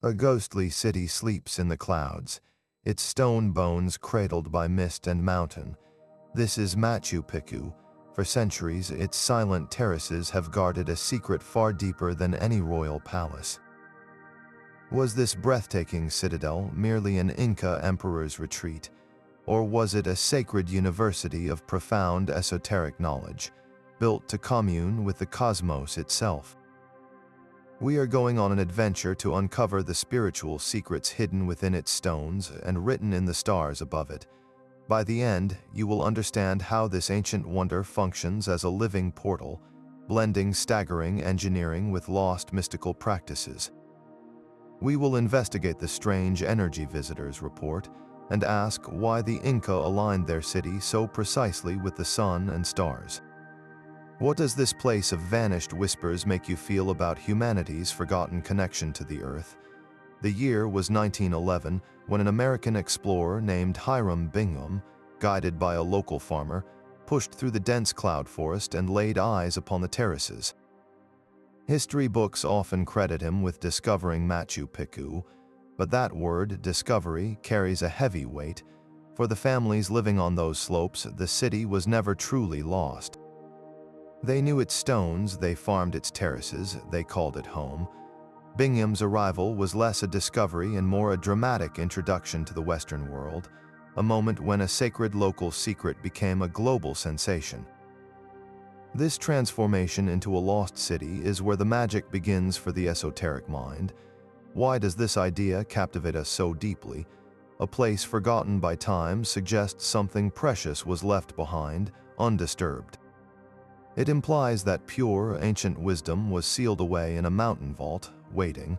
A ghostly city sleeps in the clouds, its stone bones cradled by mist and mountain. This is Machu Picchu. For centuries, its silent terraces have guarded a secret far deeper than any royal palace. Was this breathtaking citadel merely an Inca emperor's retreat, or was it a sacred university of profound esoteric knowledge, built to commune with the cosmos itself? We are going on an adventure to uncover the spiritual secrets hidden within its stones and written in the stars above it. By the end, you will understand how this ancient wonder functions as a living portal, blending staggering engineering with lost mystical practices. We will investigate the strange energy visitors report and ask why the Inca aligned their city so precisely with the sun and stars. What does this place of vanished whispers make you feel about humanity's forgotten connection to the earth? The year was 1911 when an American explorer named Hiram Bingham, guided by a local farmer, pushed through the dense cloud forest and laid eyes upon the terraces. History books often credit him with discovering Machu Picchu, but that word, discovery, carries a heavy weight. For the families living on those slopes, the city was never truly lost. They knew its stones, they farmed its terraces, they called it home. Bingham's arrival was less a discovery and more a dramatic introduction to the Western world, a moment when a sacred local secret became a global sensation. This transformation into a lost city is where the magic begins for the esoteric mind. Why does this idea captivate us so deeply? A place forgotten by time suggests something precious was left behind, undisturbed. It implies that pure, ancient wisdom was sealed away in a mountain vault, waiting.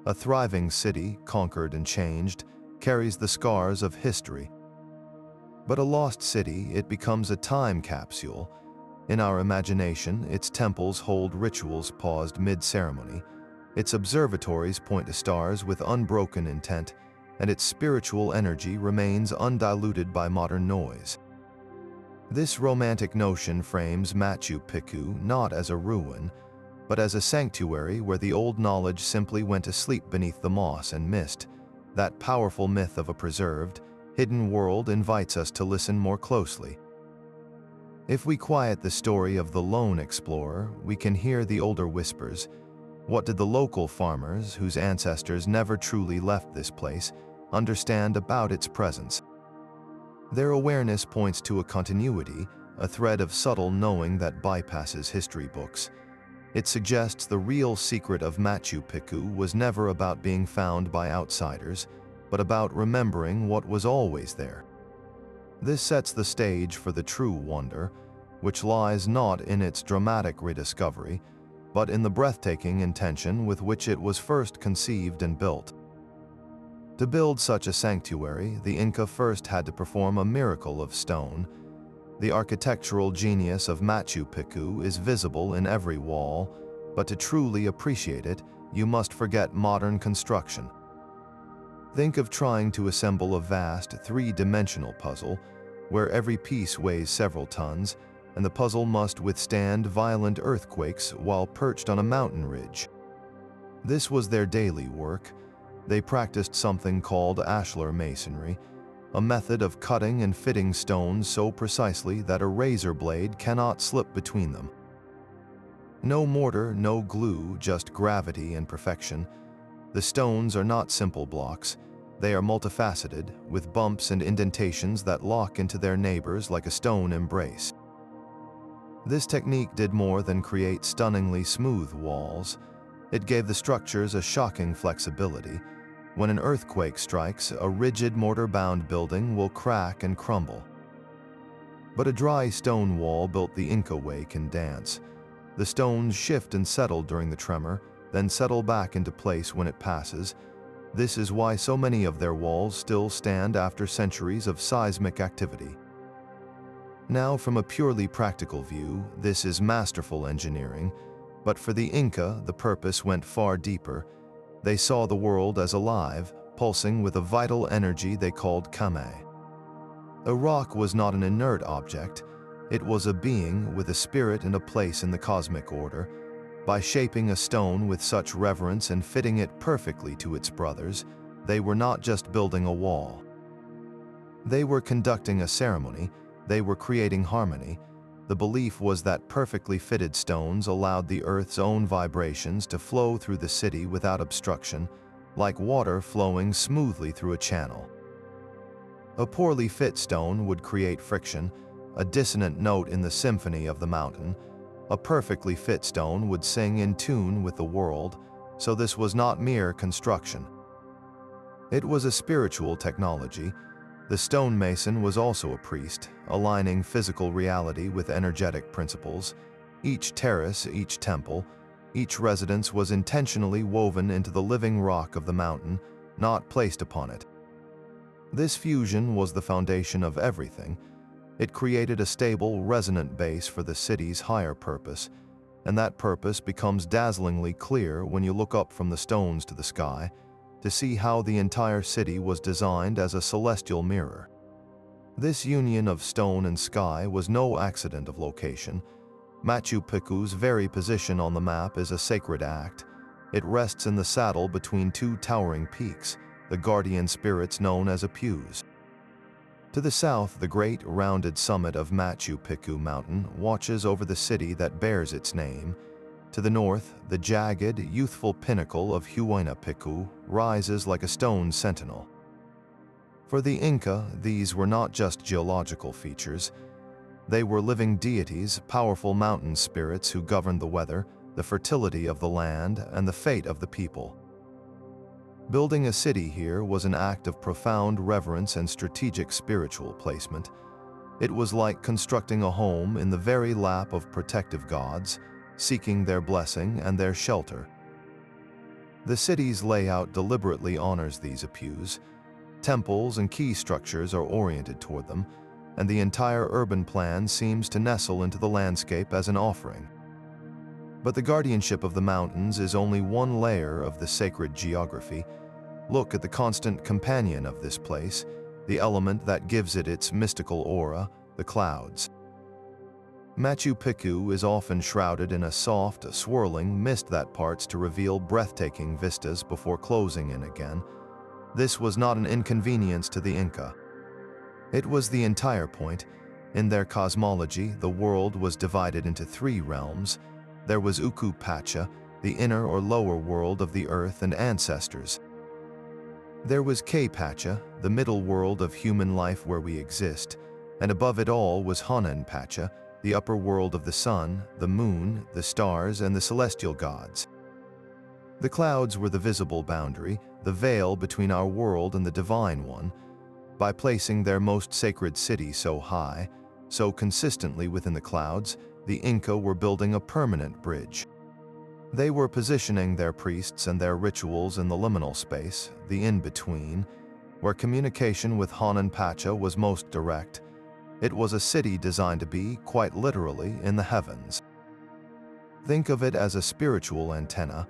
A thriving city, conquered and changed, carries the scars of history. But a lost city, it becomes a time capsule. In our imagination, its temples hold rituals paused mid-ceremony, its observatories point to stars with unbroken intent, and its spiritual energy remains undiluted by modern noise. This romantic notion frames Machu Picchu not as a ruin, but as a sanctuary where the old knowledge simply went to sleep beneath the moss and mist. That powerful myth of a preserved, hidden world invites us to listen more closely. If we quiet the story of the lone explorer, we can hear the older whispers. What did the local farmers, whose ancestors never truly left this place, understand about its presence? Their awareness points to a continuity, a thread of subtle knowing that bypasses history books. It suggests the real secret of Machu Picchu was never about being found by outsiders, but about remembering what was always there. This sets the stage for the true wonder, which lies not in its dramatic rediscovery, but in the breathtaking intention with which it was first conceived and built. To build such a sanctuary, the Inca first had to perform a miracle of stone. The architectural genius of Machu Picchu is visible in every wall, but to truly appreciate it, you must forget modern construction. Think of trying to assemble a vast, three-dimensional puzzle, where every piece weighs several tons, and the puzzle must withstand violent earthquakes while perched on a mountain ridge. This was their daily work. They practiced something called ashlar masonry, a method of cutting and fitting stones so precisely that a razor blade cannot slip between them. No mortar, no glue, just gravity and perfection. The stones are not simple blocks. They are multifaceted, with bumps and indentations that lock into their neighbors like a stone embrace. This technique did more than create stunningly smooth walls. It gave the structures a shocking flexibility. When an earthquake strikes, a rigid mortar-bound building will crack and crumble. But a dry stone wall built the Inca way can dance. The stones shift and settle during the tremor, then settle back into place when it passes. This is why so many of their walls still stand after centuries of seismic activity. Now, from a purely practical view, this is masterful engineering, but for the Inca, the purpose went far deeper. They saw the world as alive, pulsing with a vital energy they called kame. A rock was not an inert object. It was a being with a spirit and a place in the cosmic order. By shaping a stone with such reverence and fitting it perfectly to its brothers, they were not just building a wall. They were conducting a ceremony, they were creating harmony. The belief was that perfectly fitted stones allowed the earth's own vibrations to flow through the city without obstruction, like water flowing smoothly through a channel. A poorly fit stone would create friction, a dissonant note in the symphony of the mountain. A perfectly fit stone would sing in tune with the world, so this was not mere construction. It was a spiritual technology. The stonemason was also a priest, aligning physical reality with energetic principles. Each terrace, each temple, each residence was intentionally woven into the living rock of the mountain, not placed upon it. This fusion was the foundation of everything. It created a stable, resonant base for the city's higher purpose, and that purpose becomes dazzlingly clear when you look up from the stones to the sky to see how the entire city was designed as a celestial mirror. This union of stone and sky was no accident of location. Machu Picchu's very position on the map is a sacred act. It rests in the saddle between two towering peaks, the guardian spirits known as Apus. To the south, the great, rounded summit of Machu Picchu Mountain watches over the city that bears its name. To the north, the jagged, youthful pinnacle of Huayna Picchu rises like a stone sentinel. For the Inca, these were not just geological features. They were living deities, powerful mountain spirits who governed the weather, the fertility of the land, and the fate of the people. Building a city here was an act of profound reverence and strategic spiritual placement. It was like constructing a home in the very lap of protective gods, seeking their blessing and their shelter. The city's layout deliberately honors these Apus. Temples and key structures are oriented toward them, and the entire urban plan seems to nestle into the landscape as an offering. But the guardianship of the mountains is only one layer of the sacred geography. Look at the constant companion of this place, the element that gives it its mystical aura, the clouds. Machu Picchu is often shrouded in a soft, swirling mist that parts to reveal breathtaking vistas before closing in again. This was not an inconvenience to the Inca. It was the entire point. In their cosmology, the world was divided into three realms. There was Uku Pacha, the inner or lower world of the earth and ancestors. There was K Pacha, the middle world of human life where we exist, and above it all was Hanan Pacha, the upper world of the sun, the moon, the stars, and the celestial gods. The clouds were the visible boundary, the veil between our world and the divine one. By placing their most sacred city so high, so consistently within the clouds, the Inca were building a permanent bridge. They were positioning their priests and their rituals in the liminal space, the in-between, where communication with Hanan Pacha was most direct. It was a city designed to be, quite literally, in the heavens. Think of it as a spiritual antenna.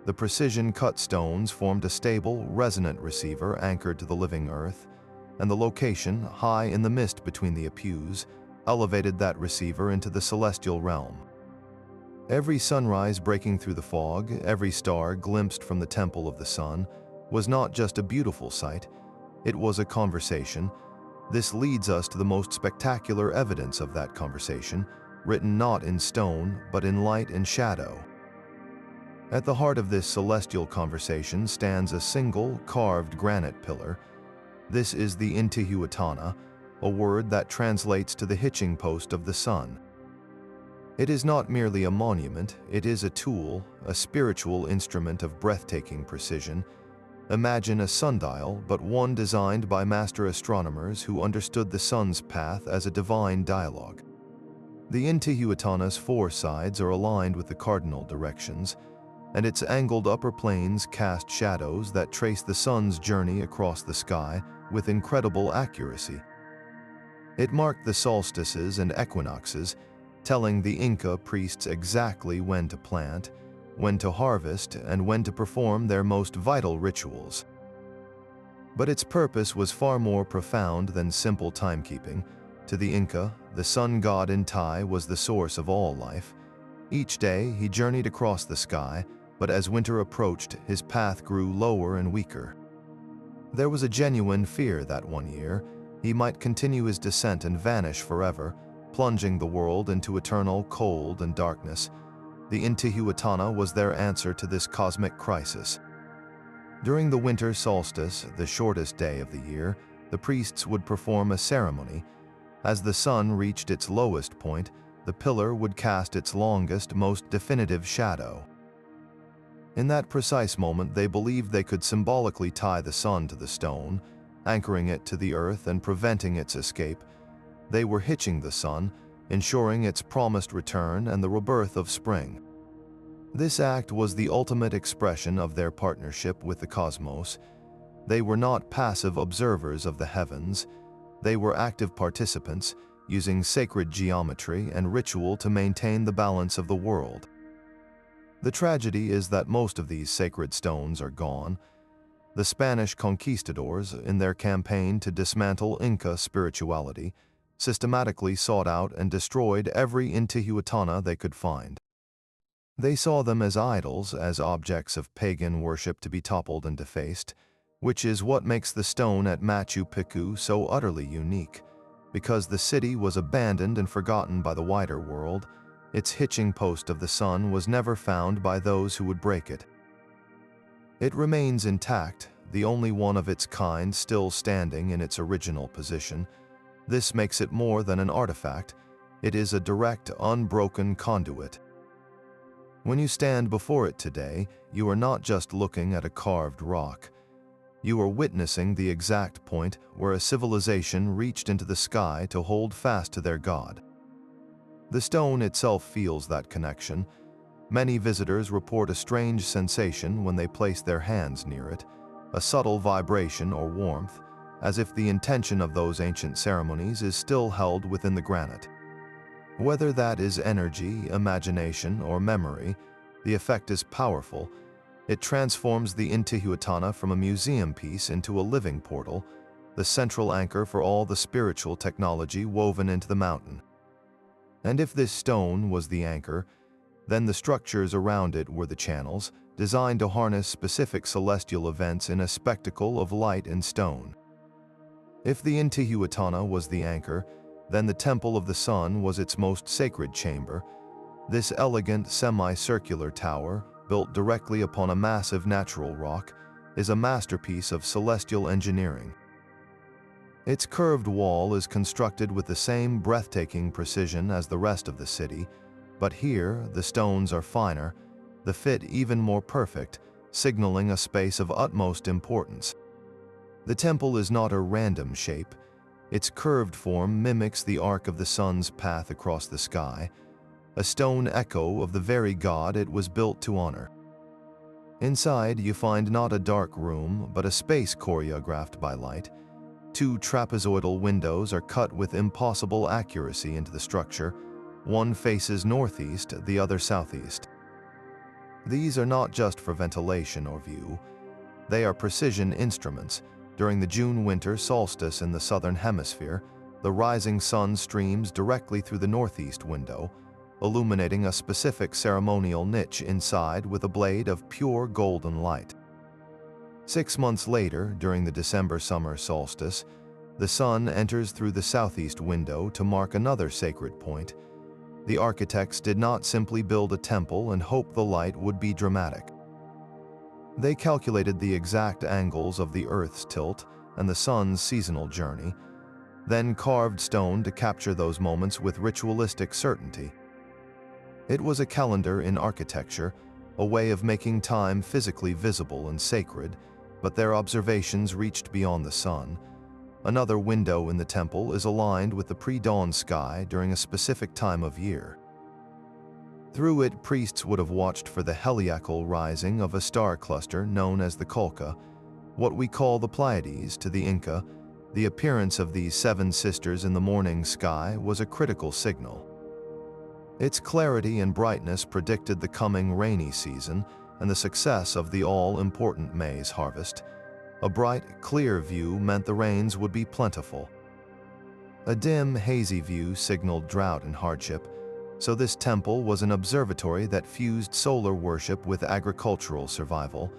The precision-cut stones formed a stable, resonant receiver anchored to the living earth, and the location, high in the mist between the Apus, elevated that receiver into the celestial realm. Every sunrise breaking through the fog, every star glimpsed from the temple of the sun, was not just a beautiful sight, it was a conversation. This leads us to the most spectacular evidence of that conversation, written not in stone, but in light and shadow. At the heart of this celestial conversation stands a single, carved granite pillar. This is the Intihuatana, a word that translates to the hitching post of the sun. It is not merely a monument, it is a tool, a spiritual instrument of breathtaking precision. Imagine a sundial, but one designed by master astronomers who understood the sun's path as a divine dialogue. The Intihuatana's four sides are aligned with the cardinal directions, and its angled upper planes cast shadows that trace the sun's journey across the sky with incredible accuracy. It marked the solstices and equinoxes, telling the Inca priests exactly when to plant, when to harvest, and when to perform their most vital rituals. But its purpose was far more profound than simple timekeeping. To the Inca, the sun god Inti was the source of all life. Each day, he journeyed across the sky, but as winter approached, his path grew lower and weaker. There was a genuine fear that one year, he might continue his descent and vanish forever, plunging the world into eternal cold and darkness. The Intihuatana was their answer to this cosmic crisis. During the winter solstice, the shortest day of the year, the priests would perform a ceremony. As the sun reached its lowest point, the pillar would cast its longest, most definitive shadow. In that precise moment, they believed they could symbolically tie the sun to the stone, anchoring it to the earth and preventing its escape. They were hitching the sun, ensuring its promised return and the rebirth of spring. This act was the ultimate expression of their partnership with the cosmos. They were not passive observers of the heavens. They were active participants, using sacred geometry and ritual to maintain the balance of the world. The tragedy is that most of these sacred stones are gone. The Spanish conquistadors, in their campaign to dismantle Inca spirituality, systematically sought out and destroyed every Intihuatana they could find. They saw them as idols, as objects of pagan worship to be toppled and defaced, which is what makes the stone at Machu Picchu so utterly unique. Because the city was abandoned and forgotten by the wider world, its hitching post of the sun was never found by those who would break it. It remains intact, the only one of its kind still standing in its original position. This makes it more than an artifact. It is a direct, unbroken conduit. When you stand before it today, you are not just looking at a carved rock. You are witnessing the exact point where a civilization reached into the sky to hold fast to their god. The stone itself feels that connection. Many visitors report a strange sensation when they place their hands near it, a subtle vibration or warmth, as if the intention of those ancient ceremonies is still held within the granite. Whether that is energy, imagination, or memory, the effect is powerful. It transforms the Intihuatana from a museum piece into a living portal, the central anchor for all the spiritual technology woven into the mountain. And if this stone was the anchor, then the structures around it were the channels, designed to harness specific celestial events in a spectacle of light and stone. If the Intihuatana was the anchor, then the Temple of the Sun was its most sacred chamber. This elegant semicircular tower, built directly upon a massive natural rock, is a masterpiece of celestial engineering. Its curved wall is constructed with the same breathtaking precision as the rest of the city, but here the stones are finer, the fit even more perfect, signaling a space of utmost importance. The temple is not a random shape. Its curved form mimics the arc of the sun's path across the sky, a stone echo of the very god it was built to honor. Inside, you find not a dark room, but a space choreographed by light. Two trapezoidal windows are cut with impossible accuracy into the structure. One faces northeast, the other southeast. These are not just for ventilation or view. They are precision instruments. During the June-winter solstice in the southern hemisphere, the rising sun streams directly through the northeast window, illuminating a specific ceremonial niche inside with a blade of pure golden light. 6 months later, during the December-summer solstice, the sun enters through the southeast window to mark another sacred point. The architects did not simply build a temple and hope the light would be dramatic. They calculated the exact angles of the Earth's tilt and the sun's seasonal journey, then carved stone to capture those moments with ritualistic certainty. It was a calendar in architecture, a way of making time physically visible and sacred, but their observations reached beyond the sun. Another window in the temple is aligned with the pre-dawn sky during a specific time of year. Through it, priests would have watched for the heliacal rising of a star cluster known as the Colca, what we call the Pleiades to the Inca. The appearance of these 7 sisters in the morning sky was a critical signal. Its clarity and brightness predicted the coming rainy season and the success of the all-important maize harvest. A bright, clear view meant the rains would be plentiful. A dim, hazy view signaled drought and hardship. So this temple was an observatory that fused solar worship with agricultural survival.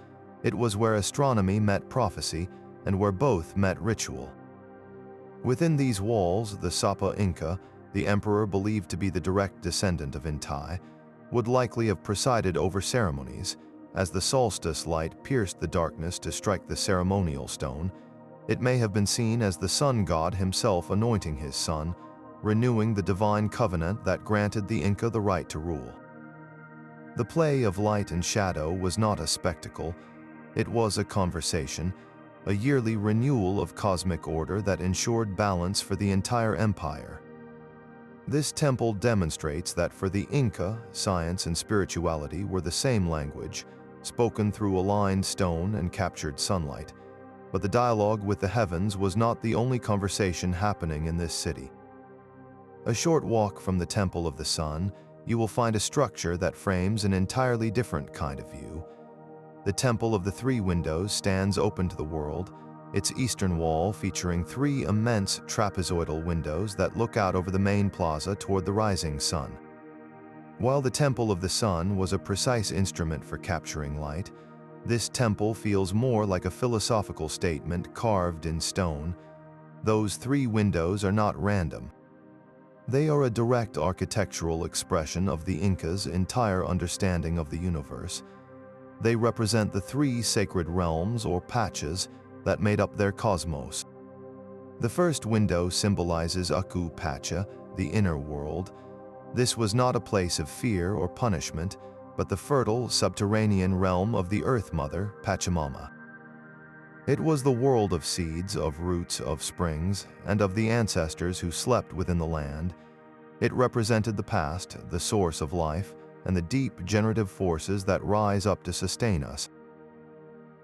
It was where astronomy met prophecy and where both met ritual. Within these walls, the Sapa Inca, the emperor believed to be the direct descendant of Inti, would likely have presided over ceremonies. As the solstice light pierced the darkness to strike the ceremonial stone, it may have been seen as the sun god himself anointing his son, renewing the divine covenant that granted the Inca the right to rule. The play of light and shadow was not a spectacle, it was a conversation, a yearly renewal of cosmic order that ensured balance for the entire empire. This temple demonstrates that for the Inca, science and spirituality were the same language, spoken through aligned stone and captured sunlight. But the dialogue with the heavens was not the only conversation happening in this city. A short walk from the Temple of the Sun, you will find a structure that frames an entirely different kind of view. The Temple of the Three Windows stands open to the world, its eastern wall featuring three immense trapezoidal windows that look out over the main plaza toward the rising sun. While the Temple of the Sun was a precise instrument for capturing light, this temple feels more like a philosophical statement carved in stone. Those three windows are not random. They are a direct architectural expression of the Inca's entire understanding of the universe. They represent the three sacred realms or patches that made up their cosmos. The first window symbolizes Aku Pacha, the inner world. This was not a place of fear or punishment, but the fertile, subterranean realm of the Earth Mother, Pachamama. It was the world of seeds, of roots, of springs, and of the ancestors who slept within the land. It represented the past, the source of life, and the deep generative forces that rise up to sustain us.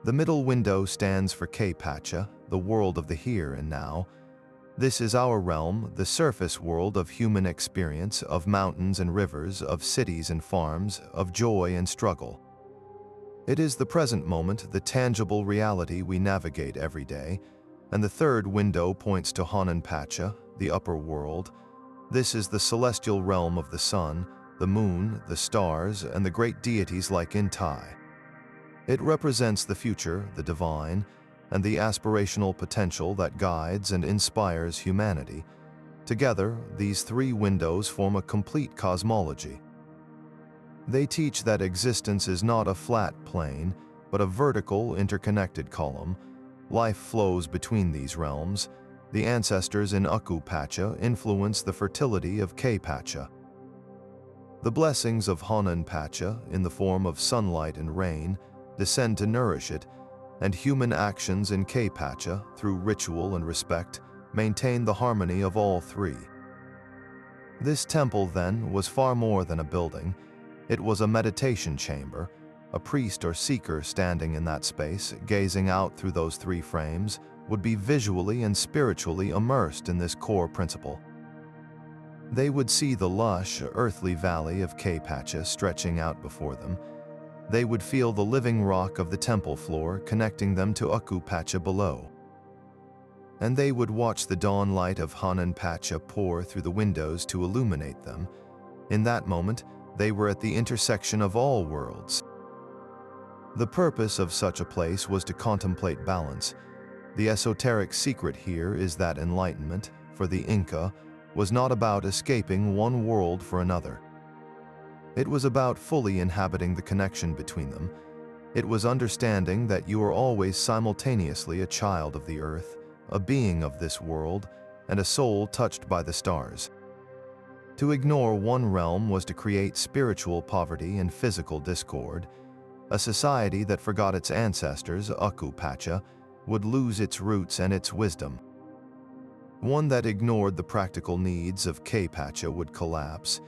The middle window stands for K-Pacha, the world of the here and now. This is our realm, the surface world of human experience, of mountains and rivers, of cities and farms, of joy and struggle. It is the present moment, the tangible reality we navigate every day, and the third window points to Hanan Pacha, the upper world. This is the celestial realm of the sun, the moon, the stars, and the great deities like Inti. It represents the future, the divine, and the aspirational potential that guides and inspires humanity. Together, these three windows form a complete cosmology. They teach that existence is not a flat plane, but a vertical, interconnected column. Life flows between these realms. The ancestors in Aku Pacha influence the fertility of K Pacha. The blessings of Hanan Pacha, in the form of sunlight and rain, descend to nourish it, and human actions in K Pacha, through ritual and respect, maintain the harmony of all three. This temple, then, was far more than a building. It was a meditation chamber. A priest or seeker standing in that space, gazing out through those three frames, would be visually and spiritually immersed in this core principle. They would see the lush, earthly valley of K Pacha stretching out before them. They would feel the living rock of the temple floor connecting them to Aku Pacha below. And they would watch the dawn light of Hanan Pacha pour through the windows to illuminate them. In that moment, they were at the intersection of all worlds. The purpose of such a place was to contemplate balance. The esoteric secret here is that enlightenment, for the Inca, was not about escaping one world for another. It was about fully inhabiting the connection between them. It was understanding that you are always simultaneously a child of the earth, a being of this world, and a soul touched by the stars. To ignore one realm was to create spiritual poverty and physical discord. A society that forgot its ancestors, Aku Pacha, would lose its roots and its wisdom. One that ignored the practical needs of K Pacha would collapse,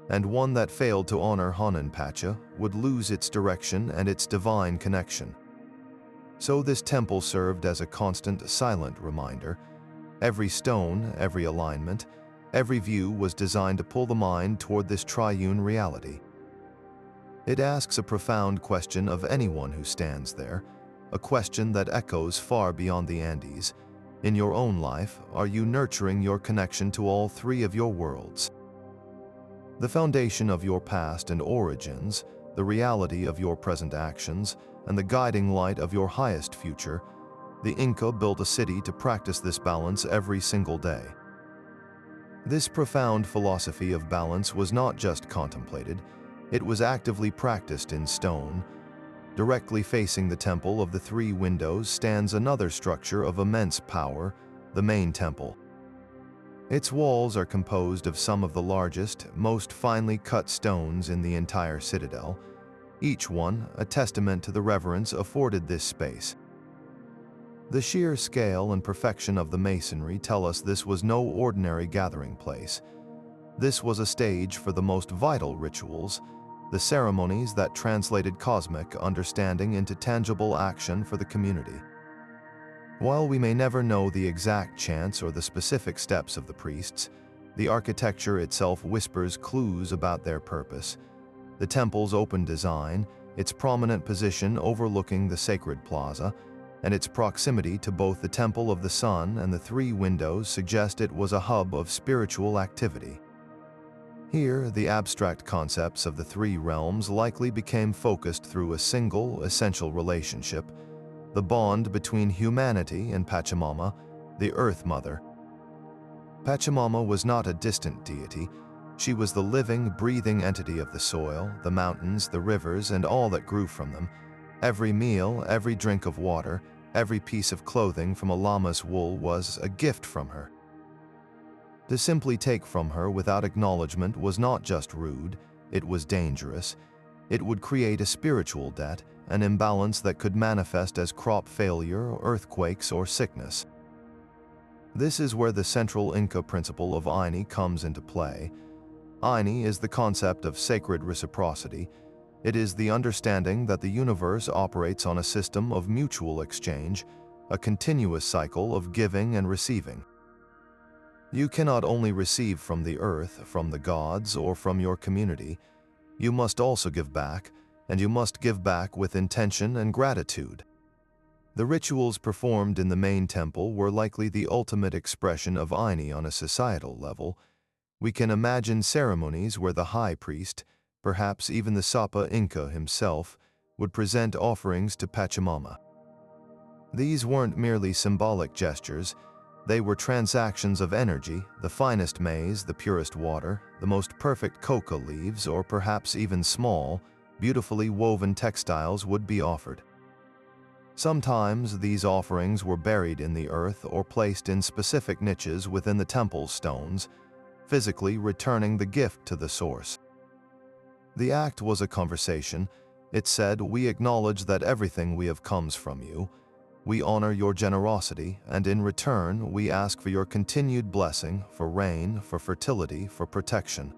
and one that failed to honor Hanan Pacha would lose its direction and its divine connection. So this temple served as a constant, silent reminder. Every stone, every alignment, every view was designed to pull the mind toward this triune reality. It asks a profound question of anyone who stands there, a question that echoes far beyond the Andes. In your own life, are you nurturing your connection to all three of your worlds? The foundation of your past and origins, the reality of your present actions, and the guiding light of your highest future, the Inca built a city to practice this balance every single day. This profound philosophy of balance was not just contemplated, it was actively practiced in stone. Directly facing the Temple of the Three Windows stands another structure of immense power, the main temple. Its walls are composed of some of the largest, most finely cut stones in the entire citadel, each one a testament to the reverence afforded this space. The sheer scale and perfection of the masonry tell us this was no ordinary gathering place. This was a stage for the most vital rituals, the ceremonies that translated cosmic understanding into tangible action for the community. While we may never know the exact chants or the specific steps of the priests, the architecture itself whispers clues about their purpose. The temple's open design, its prominent position overlooking the sacred plaza, and its proximity to both the Temple of the Sun and the Three Windows suggest it was a hub of spiritual activity. Here, the abstract concepts of the three realms likely became focused through a single, essential relationship, the bond between humanity and Pachamama, the Earth Mother. Pachamama was not a distant deity. She was the living, breathing entity of the soil, the mountains, the rivers, and all that grew from them. Every meal, every drink of water, every piece of clothing from a llama's wool was a gift from her. To simply take from her without acknowledgement was not just rude, it was dangerous. It would create a spiritual debt, an imbalance that could manifest as crop failure, earthquakes, or sickness. This is where the central Inca principle of Aini comes into play. Aini is the concept of sacred reciprocity. It is the understanding that the universe operates on a system of mutual exchange, a continuous cycle of giving and receiving. You cannot only receive from the earth, from the gods, or from your community. You must also give back, and you must give back with intention and gratitude. The rituals performed in the main temple were likely the ultimate expression of Aini on a societal level. We can imagine ceremonies where the high priest, perhaps even the Sapa Inca himself, would present offerings to Pachamama. These weren't merely symbolic gestures, they were transactions of energy, the finest maize, the purest water, the most perfect coca leaves, or perhaps even small, beautifully woven textiles would be offered. Sometimes these offerings were buried in the earth or placed in specific niches within the temple's stones, physically returning the gift to the source. The act was a conversation. It said, "We acknowledge that everything we have comes from you. We honor your generosity, and in return, we ask for your continued blessing, for rain, for fertility, for protection."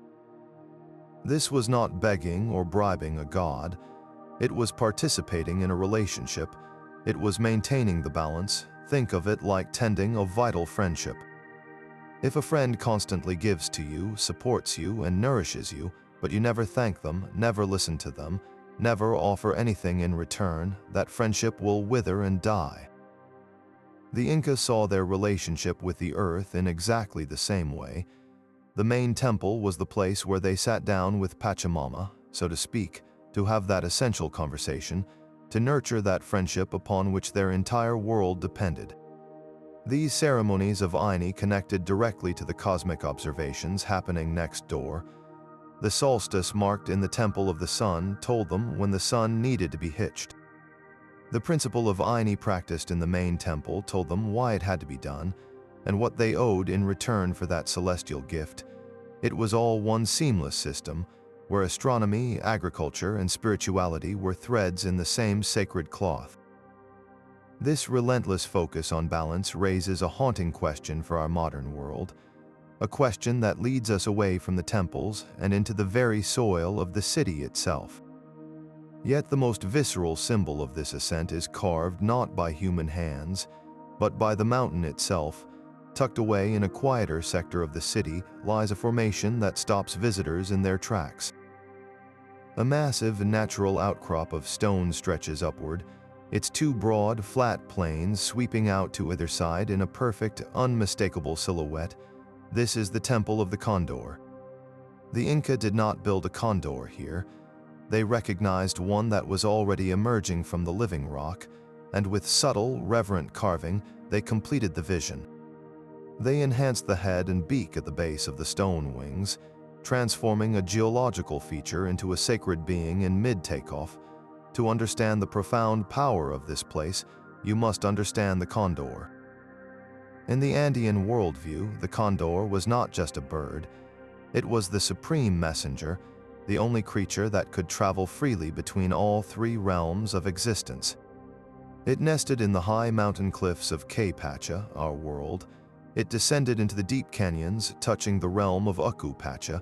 This was not begging or bribing a god. It was participating in a relationship. It was maintaining the balance. Think of it like tending a vital friendship. If a friend constantly gives to you, supports you, and nourishes you, but you never thank them, never listen to them, never offer anything in return, that friendship will wither and die. The Inca saw their relationship with the earth in exactly the same way. The main temple was the place where they sat down with Pachamama, so to speak, to have that essential conversation, to nurture that friendship upon which their entire world depended. These ceremonies of Aini connected directly to the cosmic observations happening next door. The solstice marked in the Temple of the Sun told them when the sun needed to be hitched. The principle of Aini practiced in the main temple told them why it had to be done, and what they owed in return for that celestial gift. It was all one seamless system, where astronomy, agriculture, and spirituality were threads in the same sacred cloth. This relentless focus on balance raises a haunting question for our modern world, a question that leads us away from the temples and into the very soil of the city itself. Yet the most visceral symbol of this ascent is carved not by human hands, but by the mountain itself. Tucked away in a quieter sector of the city lies a formation that stops visitors in their tracks. A massive natural outcrop of stone stretches upward, its two broad, flat plains sweeping out to either side in a perfect, unmistakable silhouette. This is the Temple of the Condor. The Inca did not build a condor here. They recognized one that was already emerging from the living rock, and with subtle, reverent carving, they completed the vision. They enhanced the head and beak at the base of the stone wings, transforming a geological feature into a sacred being in mid-takeoff. To understand the profound power of this place, you must understand the condor. In the Andean worldview, the condor was not just a bird. It was the supreme messenger, the only creature that could travel freely between all three realms of existence. It nested in the high mountain cliffs of Pacha, our world. It descended into the deep canyons, touching the realm of Pacha,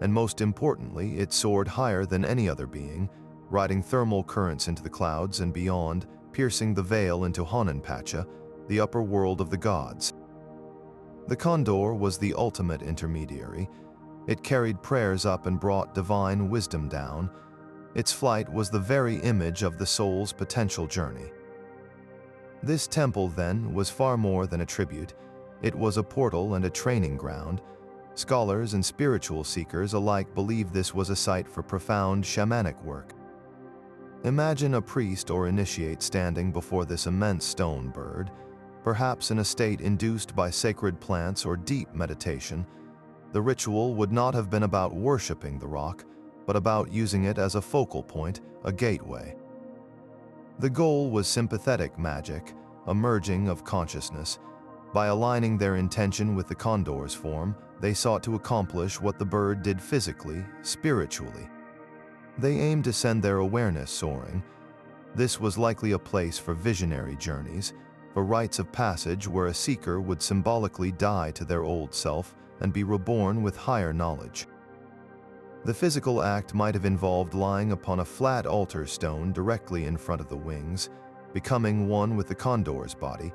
and most importantly, it soared higher than any other being, riding thermal currents into the clouds and beyond, piercing the veil into Pacha, the upper world of the gods. The condor was the ultimate intermediary. It carried prayers up and brought divine wisdom down. Its flight was the very image of the soul's potential journey. This temple, then, was far more than a tribute. It was a portal and a training ground. Scholars and spiritual seekers alike believe this was a site for profound shamanic work. Imagine a priest or initiate standing before this immense stone bird, perhaps in a state induced by sacred plants or deep meditation. The ritual would not have been about worshipping the rock, but about using it as a focal point, a gateway. The goal was sympathetic magic, a merging of consciousness. By aligning their intention with the condor's form, they sought to accomplish what the bird did physically, spiritually. They aimed to send their awareness soaring. This was likely a place for visionary journeys, for rites of passage where a seeker would symbolically die to their old self and be reborn with higher knowledge. The physical act might have involved lying upon a flat altar stone directly in front of the wings, becoming one with the condor's body.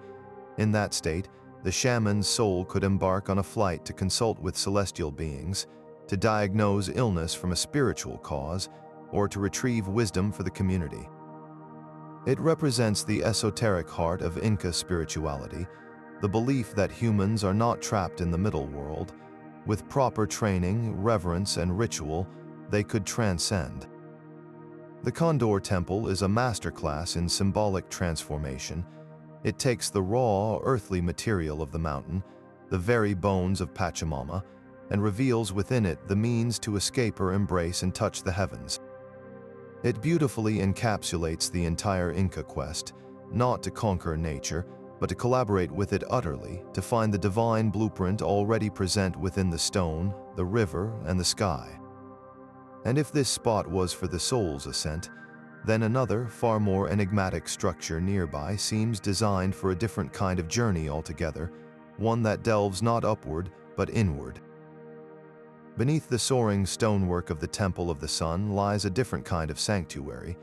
In that state, the shaman's soul could embark on a flight to consult with celestial beings, to diagnose illness from a spiritual cause, or to retrieve wisdom for the community. It represents the esoteric heart of Inca spirituality, the belief that humans are not trapped in the middle world. With proper training, reverence, and ritual, they could transcend. The Condor Temple is a masterclass in symbolic transformation. It takes the raw, earthly material of the mountain, the very bones of Pachamama, and reveals within it the means to escape or embrace and touch the heavens. It beautifully encapsulates the entire Inca quest, not to conquer nature, but to collaborate with it utterly, to find the divine blueprint already present within the stone, the river, and the sky. And if this spot was for the soul's ascent, then another, far more enigmatic structure nearby seems designed for a different kind of journey altogether, one that delves not upward, but inward. Beneath the soaring stonework of the Temple of the Sun lies a different kind of sanctuary.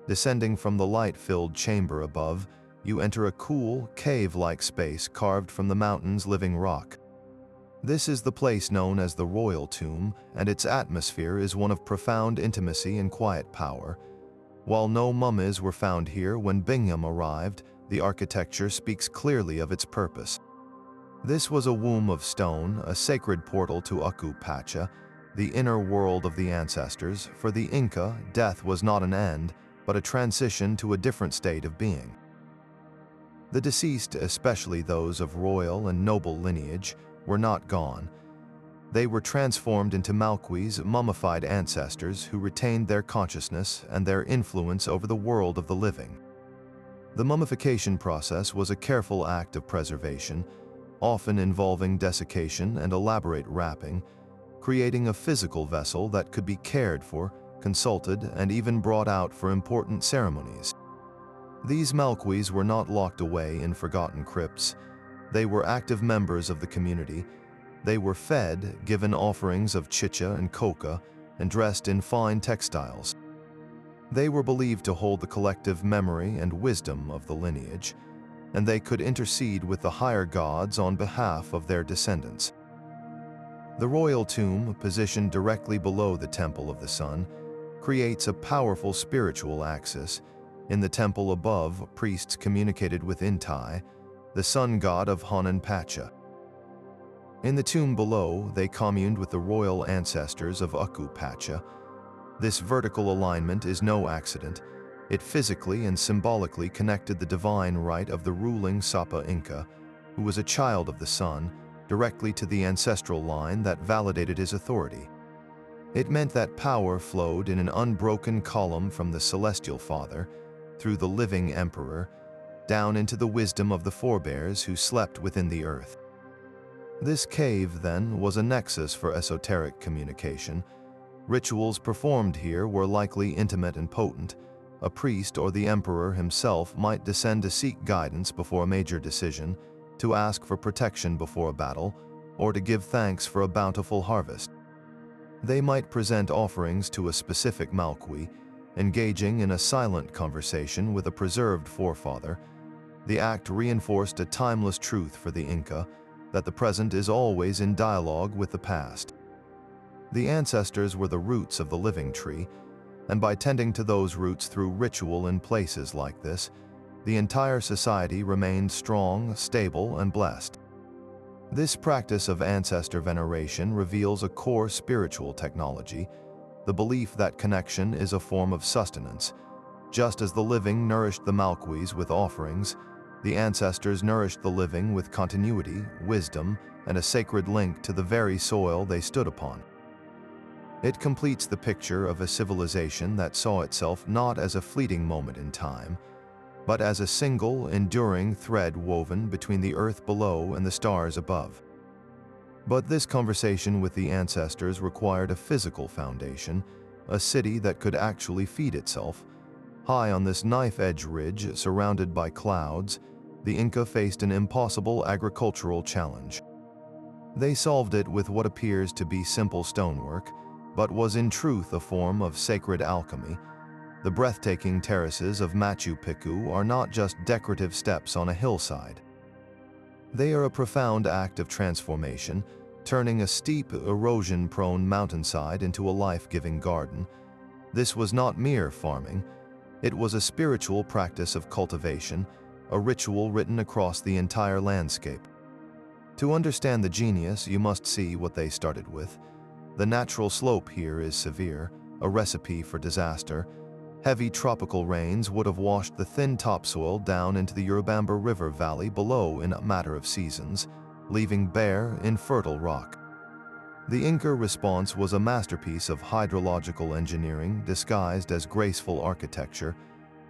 Descending from the light-filled chamber above, you enter a cool, cave-like space carved from the mountain's living rock. This is the place known as the Royal Tomb, and its atmosphere is one of profound intimacy and quiet power. While no mummies were found here when Bingham arrived, the architecture speaks clearly of its purpose. This was a womb of stone, a sacred portal to Pacha, the inner world of the ancestors. For the Inca, death was not an end, but a transition to a different state of being. The deceased, especially those of royal and noble lineage, were not gone. They were transformed into Malquis, mummified ancestors who retained their consciousness and their influence over the world of the living. The mummification process was a careful act of preservation, often involving desiccation and elaborate wrapping, creating a physical vessel that could be cared for, consulted, and even brought out for important ceremonies. These Malquis were not locked away in forgotten crypts. They were active members of the community. They were fed, given offerings of chicha and coca, and dressed in fine textiles. They were believed to hold the collective memory and wisdom of the lineage, and they could intercede with the higher gods on behalf of their descendants. The royal tomb, positioned directly below the Temple of the Sun, creates a powerful spiritual axis. In the temple above, priests communicated with Inti, the sun god of Pacha. In the tomb below, they communed with the royal ancestors of Aku Pacha. This vertical alignment is no accident. It physically and symbolically connected the divine right of the ruling Sapa Inca, who was a child of the sun, directly to the ancestral line that validated his authority. It meant that power flowed in an unbroken column from the celestial father, through the living emperor, down into the wisdom of the forebears who slept within the earth. This cave, then, was a nexus for esoteric communication. Rituals performed here were likely intimate and potent. A priest or the emperor himself might descend to seek guidance before a major decision, to ask for protection before a battle, or to give thanks for a bountiful harvest. They might present offerings to a specific Malqui, engaging in a silent conversation with a preserved forefather. The act reinforced a timeless truth for the Inca, that the present is always in dialogue with the past. The ancestors were the roots of the living tree, and by tending to those roots through ritual in places like this, the entire society remained strong, stable, and blessed. This practice of ancestor veneration reveals a core spiritual technology, the belief that connection is a form of sustenance. Just as the living nourished the Malquis with offerings, the ancestors nourished the living with continuity, wisdom, and a sacred link to the very soil they stood upon. It completes the picture of a civilization that saw itself not as a fleeting moment in time, but as a single, enduring thread woven between the earth below and the stars above. But this conversation with the ancestors required a physical foundation, a city that could actually feed itself. High on this knife-edge ridge, surrounded by clouds, the Inca faced an impossible agricultural challenge. They solved it with what appears to be simple stonework, but was in truth a form of sacred alchemy. The breathtaking terraces of Machu Picchu are not just decorative steps on a hillside. They are a profound act of transformation, turning a steep, erosion-prone mountainside into a life-giving garden. This was not mere farming. It was a spiritual practice of cultivation, a ritual written across the entire landscape. To understand the genius, you must see what they started with. The natural slope here is severe, a recipe for disaster. Heavy tropical rains would have washed the thin topsoil down into the Urubamba River valley below in a matter of seasons, leaving bare, infertile rock. The Inca response was a masterpiece of hydrological engineering disguised as graceful architecture.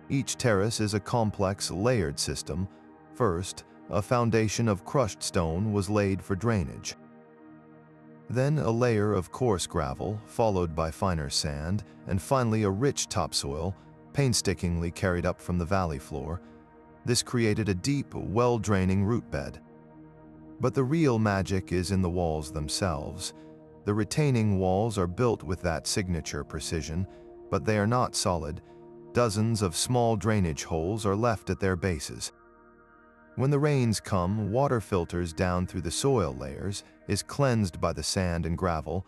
Each terrace is a complex, layered system. First, a foundation of crushed stone was laid for drainage. Then a layer of coarse gravel, followed by finer sand, and finally a rich topsoil, painstakingly carried up from the valley floor. This created a deep, well-draining root bed. But the real magic is in the walls themselves. The retaining walls are built with that signature precision, but they are not solid. Dozens of small drainage holes are left at their bases. When the rains come, water filters down through the soil layers, is cleansed by the sand and gravel,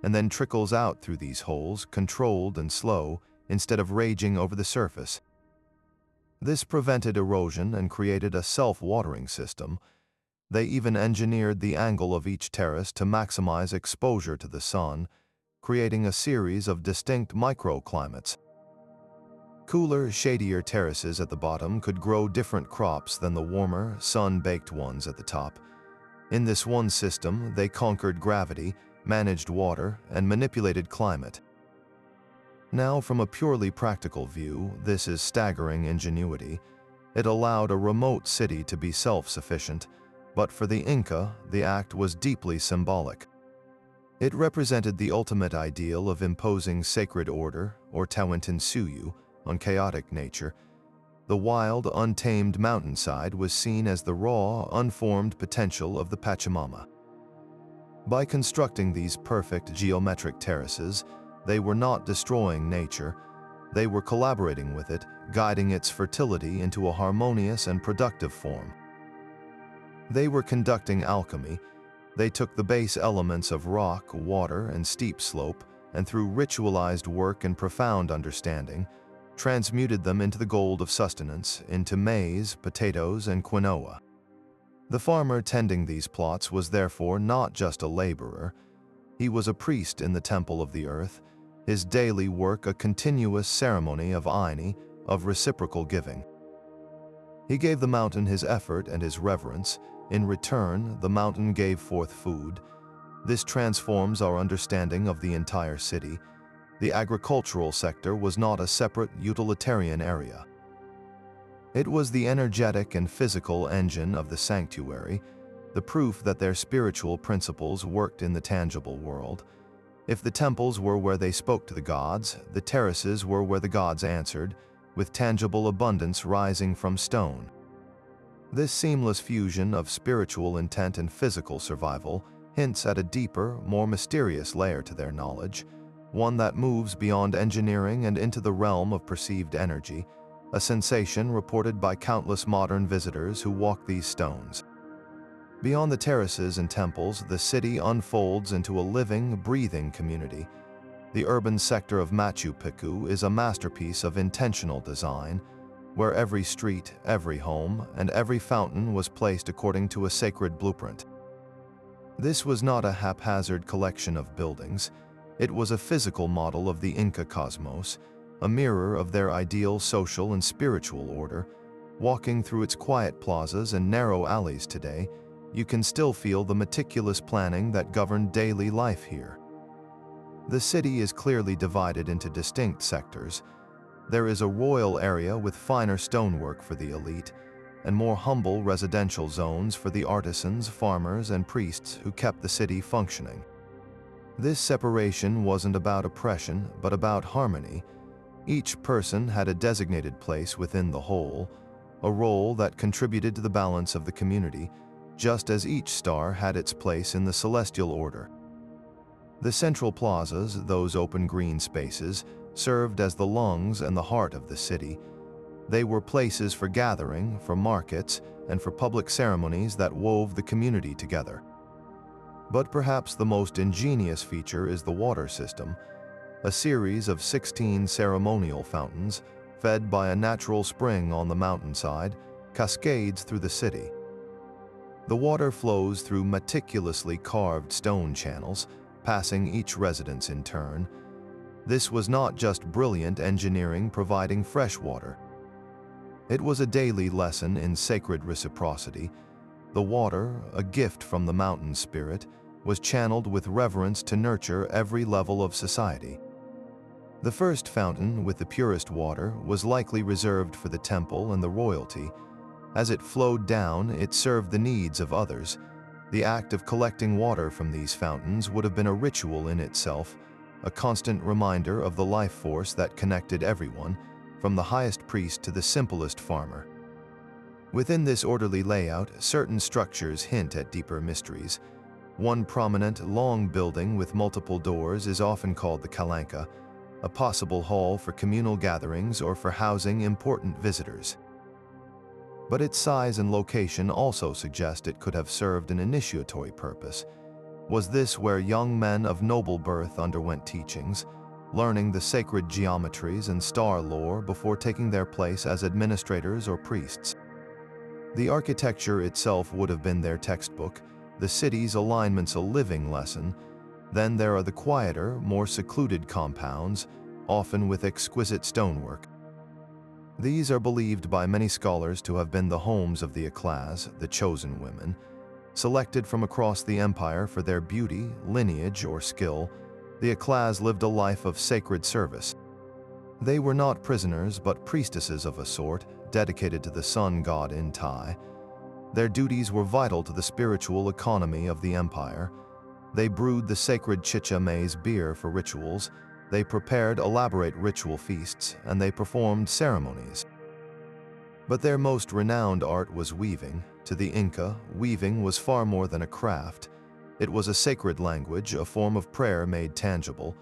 and then trickles out through these holes, controlled and slow, instead of raging over the surface. This prevented erosion and created a self-watering system. They even engineered the angle of each terrace to maximize exposure to the sun, creating a series of distinct microclimates. Cooler, shadier terraces at the bottom could grow different crops than the warmer, sun-baked ones at the top. In this one system, they conquered gravity, managed water, and manipulated climate. Now, from a purely practical view, this is staggering ingenuity. It allowed a remote city to be self-sufficient, but for the Inca, the act was deeply symbolic. It represented the ultimate ideal of imposing sacred order, or Tawantinsuyu, on chaotic nature. The wild, untamed mountainside was seen as the raw, unformed potential of the Pachamama. By constructing these perfect geometric terraces, they were not destroying nature. They were collaborating with it, guiding its fertility into a harmonious and productive form. They were conducting alchemy. They took the base elements of rock, water, and steep slope, and through ritualized work and profound understanding, transmuted them into the gold of sustenance, into maize, potatoes, and quinoa. The farmer tending these plots was therefore not just a laborer. He was a priest in the temple of the earth, his daily work a continuous ceremony of aini, of reciprocal giving. He gave the mountain his effort and his reverence. In return, the mountain gave forth food. This transforms our understanding of the entire city. The agricultural sector was not a separate utilitarian area. It was the energetic and physical engine of the sanctuary, the proof that their spiritual principles worked in the tangible world. If the temples were where they spoke to the gods, the terraces were where the gods answered, with tangible abundance rising from stone. This seamless fusion of spiritual intent and physical survival hints at a deeper, more mysterious layer to their knowledge, one that moves beyond engineering and into the realm of perceived energy, a sensation reported by countless modern visitors who walk these stones. Beyond the terraces and temples, the city unfolds into a living, breathing community. The urban sector of Machu Picchu is a masterpiece of intentional design, where every street, every home, and every fountain was placed according to a sacred blueprint. This was not a haphazard collection of buildings. It was a physical model of the Inca cosmos, a mirror of their ideal social and spiritual order. Walking through its quiet plazas and narrow alleys today, you can still feel the meticulous planning that governed daily life here. The city is clearly divided into distinct sectors. There is a royal area with finer stonework for the elite, and more humble residential zones for the artisans, farmers, and priests who kept the city functioning. This separation wasn't about oppression, but about harmony. Each person had a designated place within the whole, a role that contributed to the balance of the community, just as each star had its place in the celestial order. The central plazas, those open green spaces, served as the lungs and the heart of the city. They were places for gathering, for markets, and for public ceremonies that wove the community together. But perhaps the most ingenious feature is the water system, a series of 16 ceremonial fountains, fed by a natural spring on the mountainside, cascades through the city. The water flows through meticulously carved stone channels, passing each residence in turn. This was not just brilliant engineering providing fresh water. It was a daily lesson in sacred reciprocity. The water, a gift from the mountain spirit, was channeled with reverence to nurture every level of society. The first fountain with the purest water was likely reserved for the temple and the royalty. As it flowed down, it served the needs of others. The act of collecting water from these fountains would have been a ritual in itself, a constant reminder of the life force that connected everyone, from the highest priest to the simplest farmer. Within this orderly layout, certain structures hint at deeper mysteries. One prominent, long building with multiple doors is often called the Calanca, a possible hall for communal gatherings or for housing important visitors. But its size and location also suggest it could have served an initiatory purpose. Was this where young men of noble birth underwent teachings, learning the sacred geometries and star lore before taking their place as administrators or priests? The architecture itself would have been their textbook, the city's alignments a living lesson. Then there are the quieter, more secluded compounds, often with exquisite stonework. These are believed by many scholars to have been the homes of the Ashlars, the chosen women. Selected from across the empire for their beauty, lineage, or skill, the Ashlars lived a life of sacred service. They were not prisoners, but priestesses of a sort, dedicated to the sun god Inti. Their duties were vital to the spiritual economy of the empire. They brewed the sacred chicha maize beer for rituals, they prepared elaborate ritual feasts, and they performed ceremonies. But their most renowned art was weaving. To the Inca, weaving was far more than a craft. It was a sacred language, a form of prayer made tangible.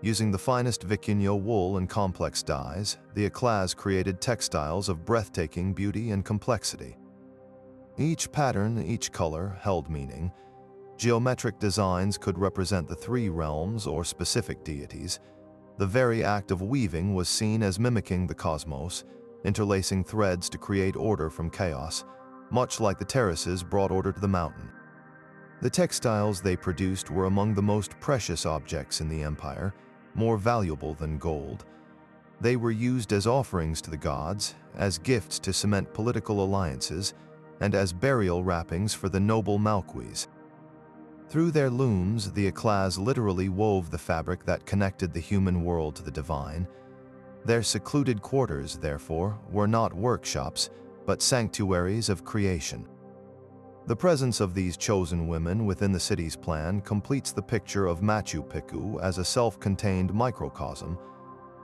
Using the finest vicuña wool and complex dyes, the Ashlars created textiles of breathtaking beauty and complexity. Each pattern, each color, held meaning. Geometric designs could represent the three realms or specific deities. The very act of weaving was seen as mimicking the cosmos, interlacing threads to create order from chaos. much like the terraces brought order to the mountain. The textiles they produced were among the most precious objects in the empire, more valuable than gold. They were used as offerings to the gods, as gifts to cement political alliances, and as burial wrappings for the noble Malquis. Through their looms, the Ashlar literally wove the fabric that connected the human world to the divine. Their secluded quarters, therefore, were not workshops, but sanctuaries of creation. The presence of these chosen women within the city's plan completes the picture of Machu Picchu as a self-contained microcosm.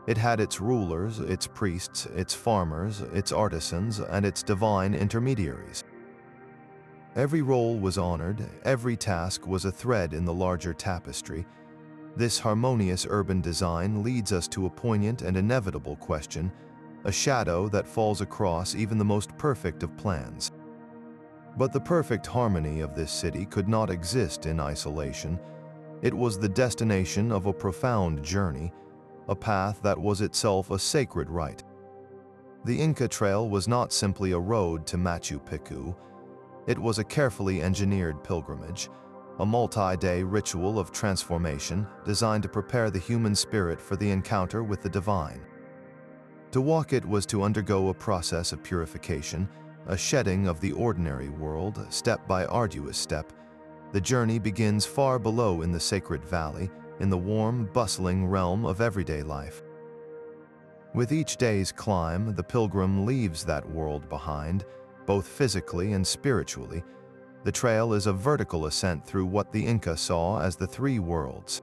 It had its rulers, its priests, its farmers, its artisans, and its divine intermediaries. Every role was honored, every task was a thread in the larger tapestry. This harmonious urban design leads us to a poignant and inevitable question, a shadow that falls across even the most perfect of plans. But the perfect harmony of this city could not exist in isolation. It was the destination of a profound journey, a path that was itself a sacred rite. The Inca Trail was not simply a road to Machu Picchu. It was a carefully engineered pilgrimage, a multi-day ritual of transformation designed to prepare the human spirit for the encounter with the divine. To walk it was to undergo a process of purification, a shedding of the ordinary world, step by arduous step. The journey begins far below in the sacred valley, in the warm, bustling realm of everyday life. With each day's climb, the pilgrim leaves that world behind, both physically and spiritually. The trail is a vertical ascent through what the Inca saw as the three worlds.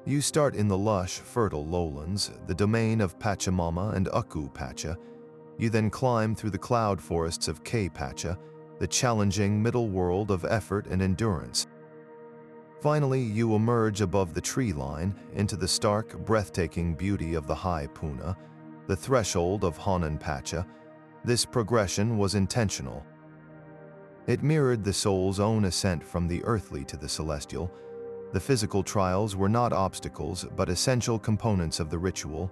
You start in the lush, fertile lowlands, the domain of Pachamama and Aku Pacha. You then climb through the cloud forests of K Pacha, the challenging middle world of effort and endurance. Finally, you emerge above the tree line into the stark, breathtaking beauty of the High Puna, the threshold of Hanan Pacha. This progression was intentional. It mirrored the soul's own ascent from the earthly to the celestial. The physical trials were not obstacles, but essential components of the ritual.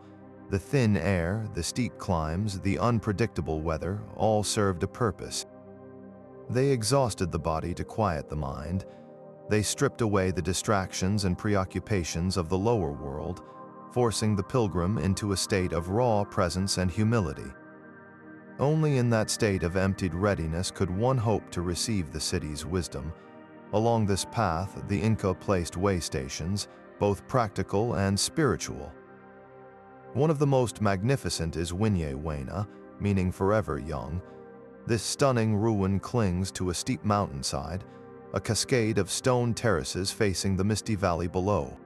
The thin air, the steep climbs, the unpredictable weather, all served a purpose. They exhausted the body to quiet the mind. They stripped away the distractions and preoccupations of the lower world, forcing the pilgrim into a state of raw presence and humility. Only in that state of emptied readiness could one hope to receive the city's wisdom. Along this path, the Inca placed way stations, both practical and spiritual. One of the most magnificent is Intihuatana, meaning forever young. This stunning ruin clings to a steep mountainside, a cascade of stone terraces facing the misty valley below.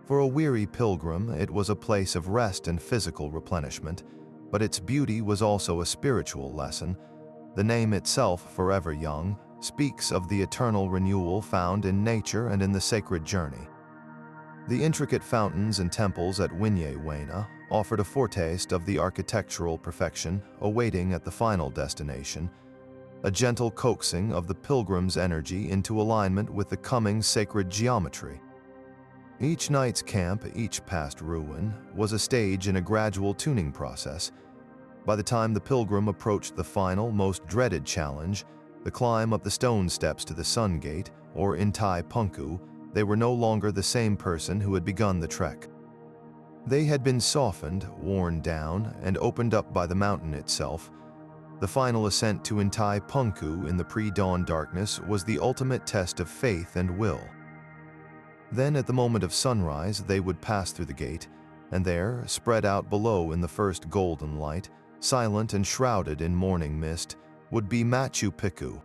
For a weary pilgrim, it was a place of rest and physical replenishment, but its beauty was also a spiritual lesson. The name itself, Forever Young, speaks of the eternal renewal found in nature and in the sacred journey. The intricate fountains and temples at Intihuatana offered a foretaste of the architectural perfection awaiting at the final destination, a gentle coaxing of the pilgrim's energy into alignment with the coming sacred geometry. Each night's camp, each past ruin, was a stage in a gradual tuning process. By the time the pilgrim approached the final, most dreaded challenge, the climb up the stone steps to the Sun Gate, or Intihuatana, they were no longer the same person who had begun the trek. They had been softened, worn down, and opened up by the mountain itself. The final ascent to Intihuatana in the pre-dawn darkness was the ultimate test of faith and will. Then, at the moment of sunrise, they would pass through the gate, and there, spread out below in the first golden light, silent and shrouded in morning mist, would be Machu Picchu.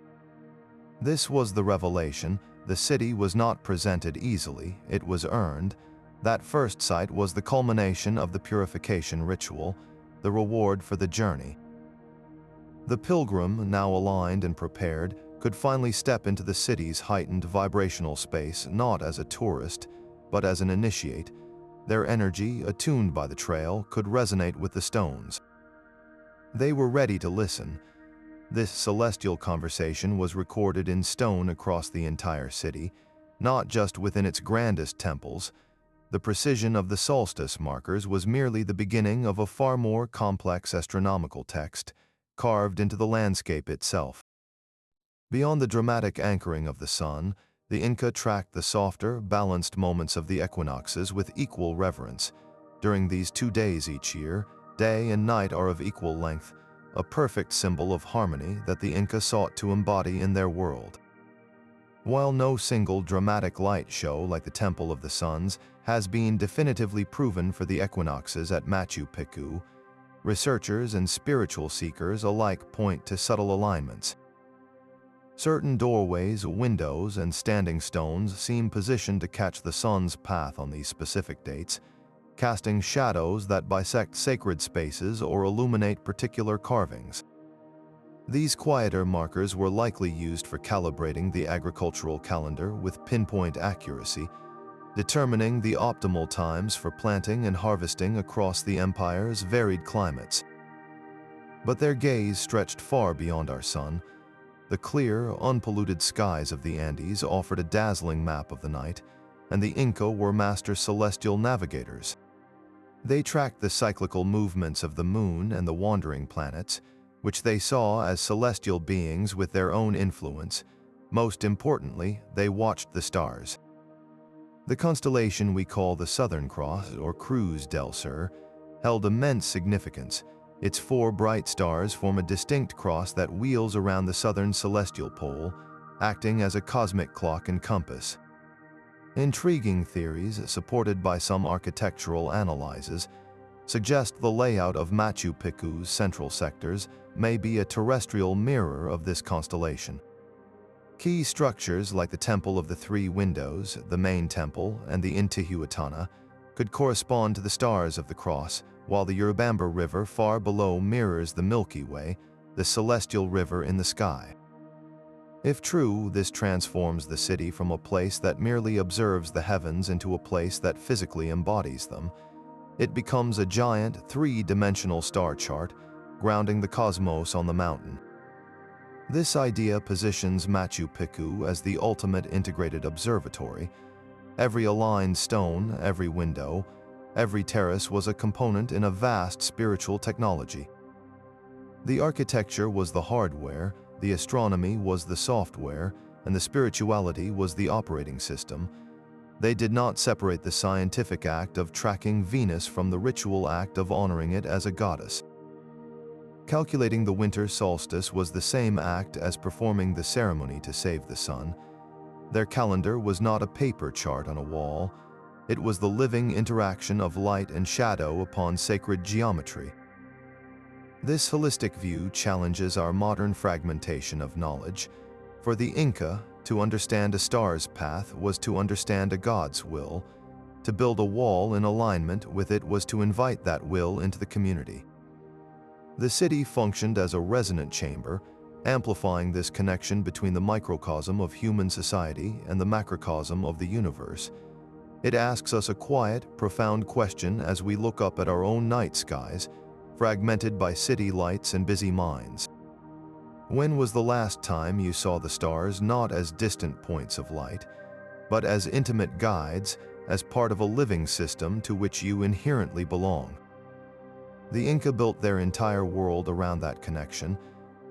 This was the revelation. The city was not presented easily, it was earned. That first sight was the culmination of the purification ritual, the reward for the journey. The pilgrim, now aligned and prepared, could finally step into the city's heightened vibrational space not as a tourist, but as an initiate. Their energy, attuned by the trail, could resonate with the stones. They were ready to listen. This celestial conversation was recorded in stone across the entire city, not just within its grandest temples. The precision of the solstice markers was merely the beginning of a far more complex astronomical text, carved into the landscape itself. Beyond the dramatic anchoring of the sun, the Inca tracked the softer, balanced moments of the equinoxes with equal reverence. During these 2 days each year, day and night are of equal length, a perfect symbol of harmony that the Inca sought to embody in their world. While no single dramatic light show like the Temple of the Suns has been definitively proven for the equinoxes at Machu Picchu, researchers and spiritual seekers alike point to subtle alignments. Certain doorways, windows, and standing stones seem positioned to catch the sun's path on these specific dates, casting shadows that bisect sacred spaces or illuminate particular carvings. These quieter markers were likely used for calibrating the agricultural calendar with pinpoint accuracy, determining the optimal times for planting and harvesting across the empire's varied climates. But their gaze stretched far beyond our sun. The clear, unpolluted skies of the Andes offered a dazzling map of the night, and the Inca were master celestial navigators. They tracked the cyclical movements of the moon and the wandering planets, which they saw as celestial beings with their own influence. Most importantly, they watched the stars. The constellation we call the Southern Cross, or Cruz del Sur, held immense significance. Its 4 bright stars form a distinct cross that wheels around the southern celestial pole, acting as a cosmic clock and compass. Intriguing theories, supported by some architectural analyses, suggest the layout of Machu Picchu's central sectors may be a terrestrial mirror of this constellation. Key structures like the Temple of the Three Windows, the main temple, and the Intihuatana could correspond to the stars of the cross, while the Urubamba River far below mirrors the Milky Way, the celestial river in the sky. If true, this transforms the city from a place that merely observes the heavens into a place that physically embodies them. It becomes a giant, 3-dimensional star chart, grounding the cosmos on the mountain. This idea positions Machu Picchu as the ultimate integrated observatory. Every aligned stone, every window, every terrace was a component in a vast spiritual technology. The architecture was the hardware, the astronomy was the software, and the spirituality was the operating system. They did not separate the scientific act of tracking Venus from the ritual act of honoring it as a goddess. Calculating the winter solstice was the same act as performing the ceremony to save the sun. Their calendar was not a paper chart on a wall. It was the living interaction of light and shadow upon sacred geometry. This holistic view challenges our modern fragmentation of knowledge. For the Inca, to understand a star's path was to understand a god's will. To build a wall in alignment with it was to invite that will into the community. The city functioned as a resonant chamber, amplifying this connection between the microcosm of human society and the macrocosm of the universe. It asks us a quiet, profound question as we look up at our own night skies, fragmented by city lights and busy minds. When was the last time you saw the stars not as distant points of light, but as intimate guides, as part of a living system to which you inherently belong? The Inca built their entire world around that connection,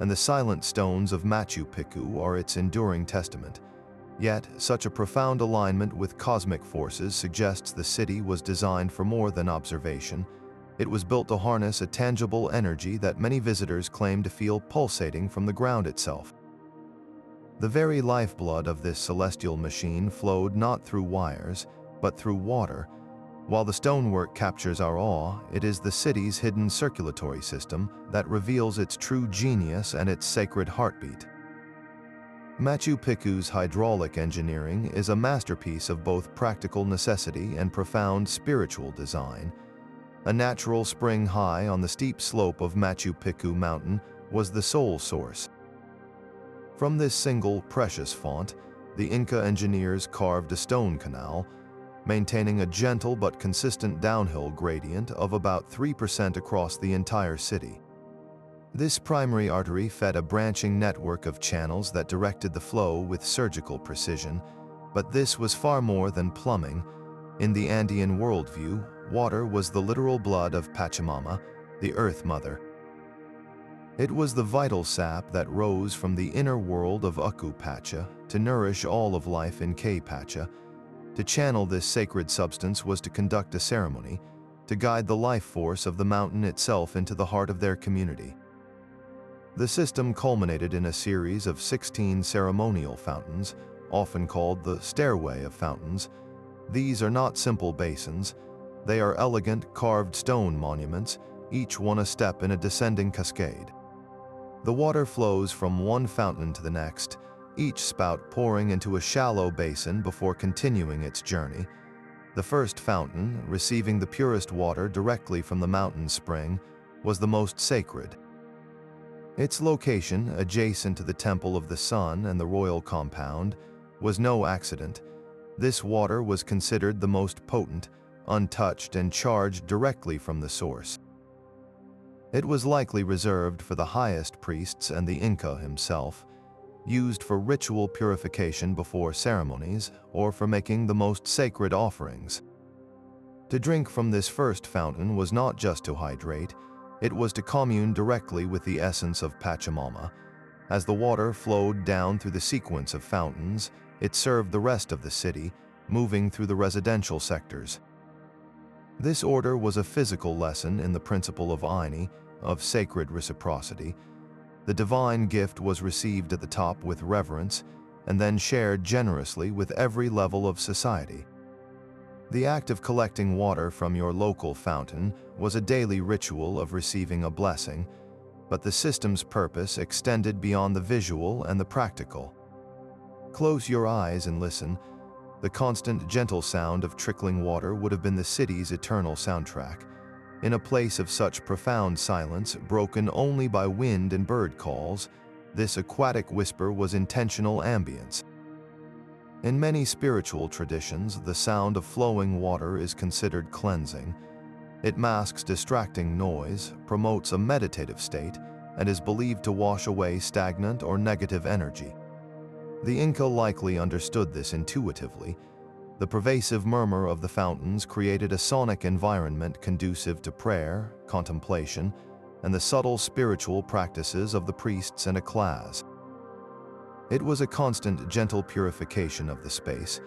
and the silent stones of Machu Picchu are its enduring testament. Yet, such a profound alignment with cosmic forces suggests the city was designed for more than observation. It was built to harness a tangible energy that many visitors claim to feel pulsating from the ground itself. The very lifeblood of this celestial machine flowed not through wires, but through water. While the stonework captures our awe, it is the city's hidden circulatory system that reveals its true genius and its sacred heartbeat. Machu Picchu's hydraulic engineering is a masterpiece of both practical necessity and profound spiritual design. A natural spring high on the steep slope of Machu Picchu Mountain was the sole source. From this single precious font, the Inca engineers carved a stone canal, maintaining a gentle but consistent downhill gradient of about 3% across the entire city. This primary artery fed a branching network of channels that directed the flow with surgical precision, but this was far more than plumbing. In the Andean worldview, water was the literal blood of Pachamama, the Earth Mother. It was the vital sap that rose from the inner world of Aku Pacha to nourish all of life in K Pacha. To channel this sacred substance was to conduct a ceremony, to guide the life force of the mountain itself into the heart of their community. The system culminated in a series of 16 ceremonial fountains, often called the Stairway of Fountains. These are not simple basins. They are elegant, carved stone monuments, each one a step in a descending cascade. The water flows from one fountain to the next, each spout pouring into a shallow basin before continuing its journey. The first fountain, receiving the purest water directly from the mountain spring, was the most sacred. Its location, adjacent to the Temple of the Sun and the royal compound, was no accident. This water was considered the most potent, untouched and charged directly from the source. It was likely reserved for the highest priests and the Inca himself, used for ritual purification before ceremonies or for making the most sacred offerings. To drink from this first fountain was not just to hydrate, it was to commune directly with the essence of Pachamama. As the water flowed down through the sequence of fountains, it served the rest of the city, moving through the residential sectors. This order was a physical lesson in the principle of Aini, of sacred reciprocity. The divine gift was received at the top with reverence and then shared generously with every level of society. The act of collecting water from your local fountain was a daily ritual of receiving a blessing, but the system's purpose extended beyond the visual and the practical. Close your eyes and listen. The constant, gentle sound of trickling water would have been the city's eternal soundtrack. In a place of such profound silence, broken only by wind and bird calls, this aquatic whisper was intentional ambience. In many spiritual traditions, the sound of flowing water is considered cleansing. It masks distracting noise, promotes a meditative state, and is believed to wash away stagnant or negative energy. The Inca likely understood this intuitively. The pervasive murmur of the fountains created a sonic environment conducive to prayer, contemplation, and the subtle spiritual practices of the priests and a class. It was a constant, gentle purification of the space,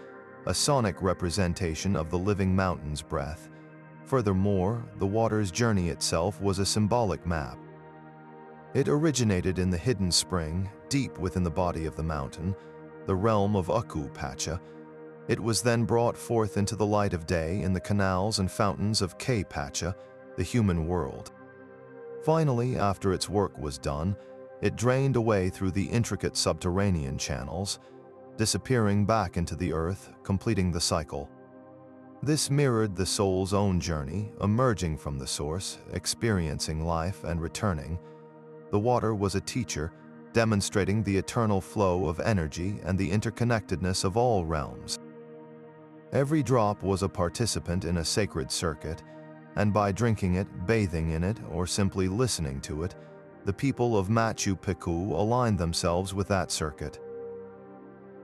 a sonic representation of the living mountain's breath. Furthermore, the water's journey itself was a symbolic map. It originated in the hidden spring, deep within the body of the mountain, the realm of Aku Pacha. It was then brought forth into the light of day in the canals and fountains of K Pacha, the human world. Finally, after its work was done, it drained away through the intricate subterranean channels, disappearing back into the earth, completing the cycle. This mirrored the soul's own journey, emerging from the source, experiencing life and returning. The water was a teacher, demonstrating the eternal flow of energy and the interconnectedness of all realms. Every drop was a participant in a sacred circuit, and by drinking it, bathing in it, or simply listening to it, the people of Machu Picchu aligned themselves with that circuit.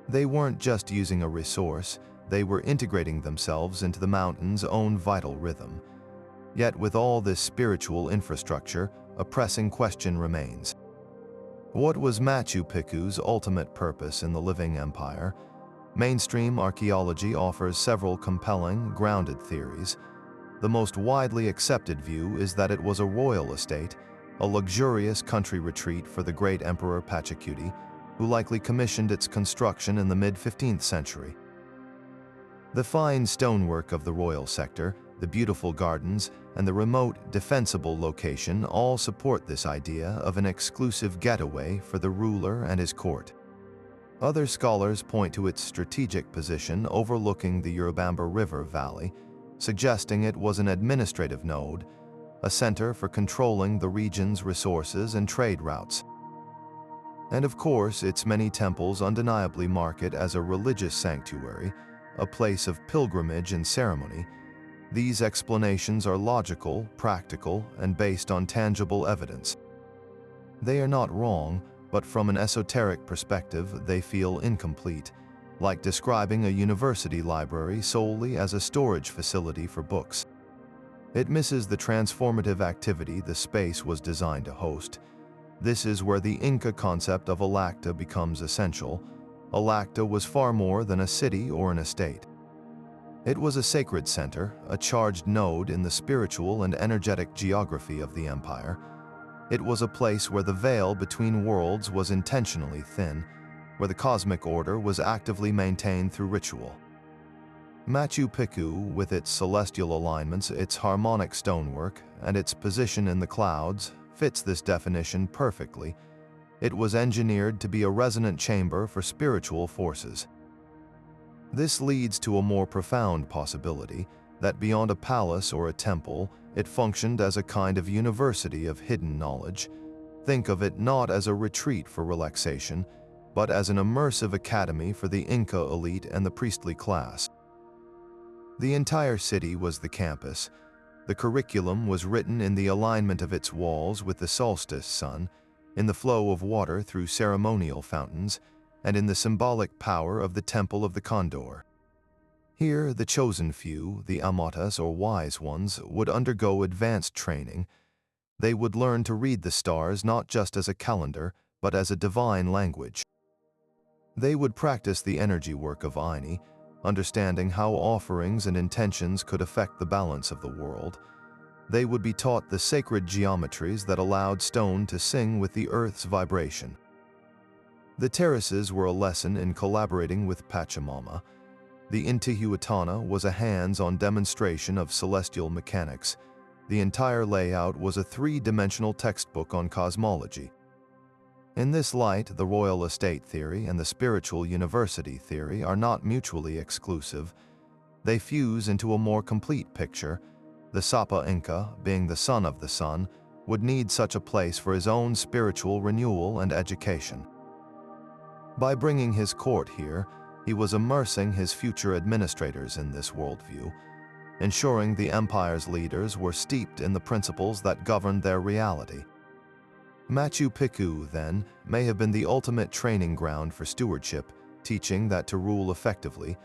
They weren't just using a resource, they were integrating themselves into the mountain's own vital rhythm. Yet with all this spiritual infrastructure, a pressing question remains. What was Machu Picchu's ultimate purpose in the living empire? Mainstream archaeology offers several compelling, grounded theories. The most widely accepted view is that it was a royal estate, a luxurious country retreat for the great Emperor Pachacuti, who likely commissioned its construction in the mid-15th century. The fine stonework of the royal sector, the beautiful gardens, and the remote, defensible location all support this idea of an exclusive getaway for the ruler and his court. Other scholars point to its strategic position overlooking the Urubamba River Valley, suggesting it was an administrative node, a center for controlling the region's resources and trade routes. And of course, its many temples undeniably mark it as a religious sanctuary, a place of pilgrimage and ceremony. These explanations are logical, practical, and based on tangible evidence. They are not wrong, but from an esoteric perspective, they feel incomplete, like describing a university library solely as a storage facility for books. It misses the transformative activity the space was designed to host. This is where the Inca concept of Alacta becomes essential. Alacta was far more than a city or an estate. It was a sacred center, a charged node in the spiritual and energetic geography of the empire. It was a place where the veil between worlds was intentionally thin, where the cosmic order was actively maintained through ritual. Machu Picchu, with its celestial alignments, its harmonic stonework, and its position in the clouds, fits this definition perfectly. It was engineered to be a resonant chamber for spiritual forces. This leads to a more profound possibility that beyond a palace or a temple, it functioned as a kind of university of hidden knowledge. Think of it not as a retreat for relaxation, but as an immersive academy for the Inca elite and the priestly class. The entire city was the campus. The curriculum was written in the alignment of its walls with the solstice sun, in the flow of water through ceremonial fountains, and in the symbolic power of the Temple of the Condor. Here, the chosen few, the amatas or wise ones, would undergo advanced training. They would learn to read the stars not just as a calendar, but as a divine language. They would practice the energy work of Aini, understanding how offerings and intentions could affect the balance of the world. They would be taught the sacred geometries that allowed stone to sing with the earth's vibration. The terraces were a lesson in collaborating with Pachamama. The Intihuatana was a hands-on demonstration of celestial mechanics. The entire layout was a three-dimensional textbook on cosmology. In this light, the royal estate theory and the spiritual university theory are not mutually exclusive. They fuse into a more complete picture. The Sapa Inca, being the son of the sun, would need such a place for his own spiritual renewal and education. By bringing his court here, he was immersing his future administrators in this worldview, ensuring the empire's leaders were steeped in the principles that governed their reality. Machu Picchu, then, may have been the ultimate training ground for stewardship, teaching that to rule effectively,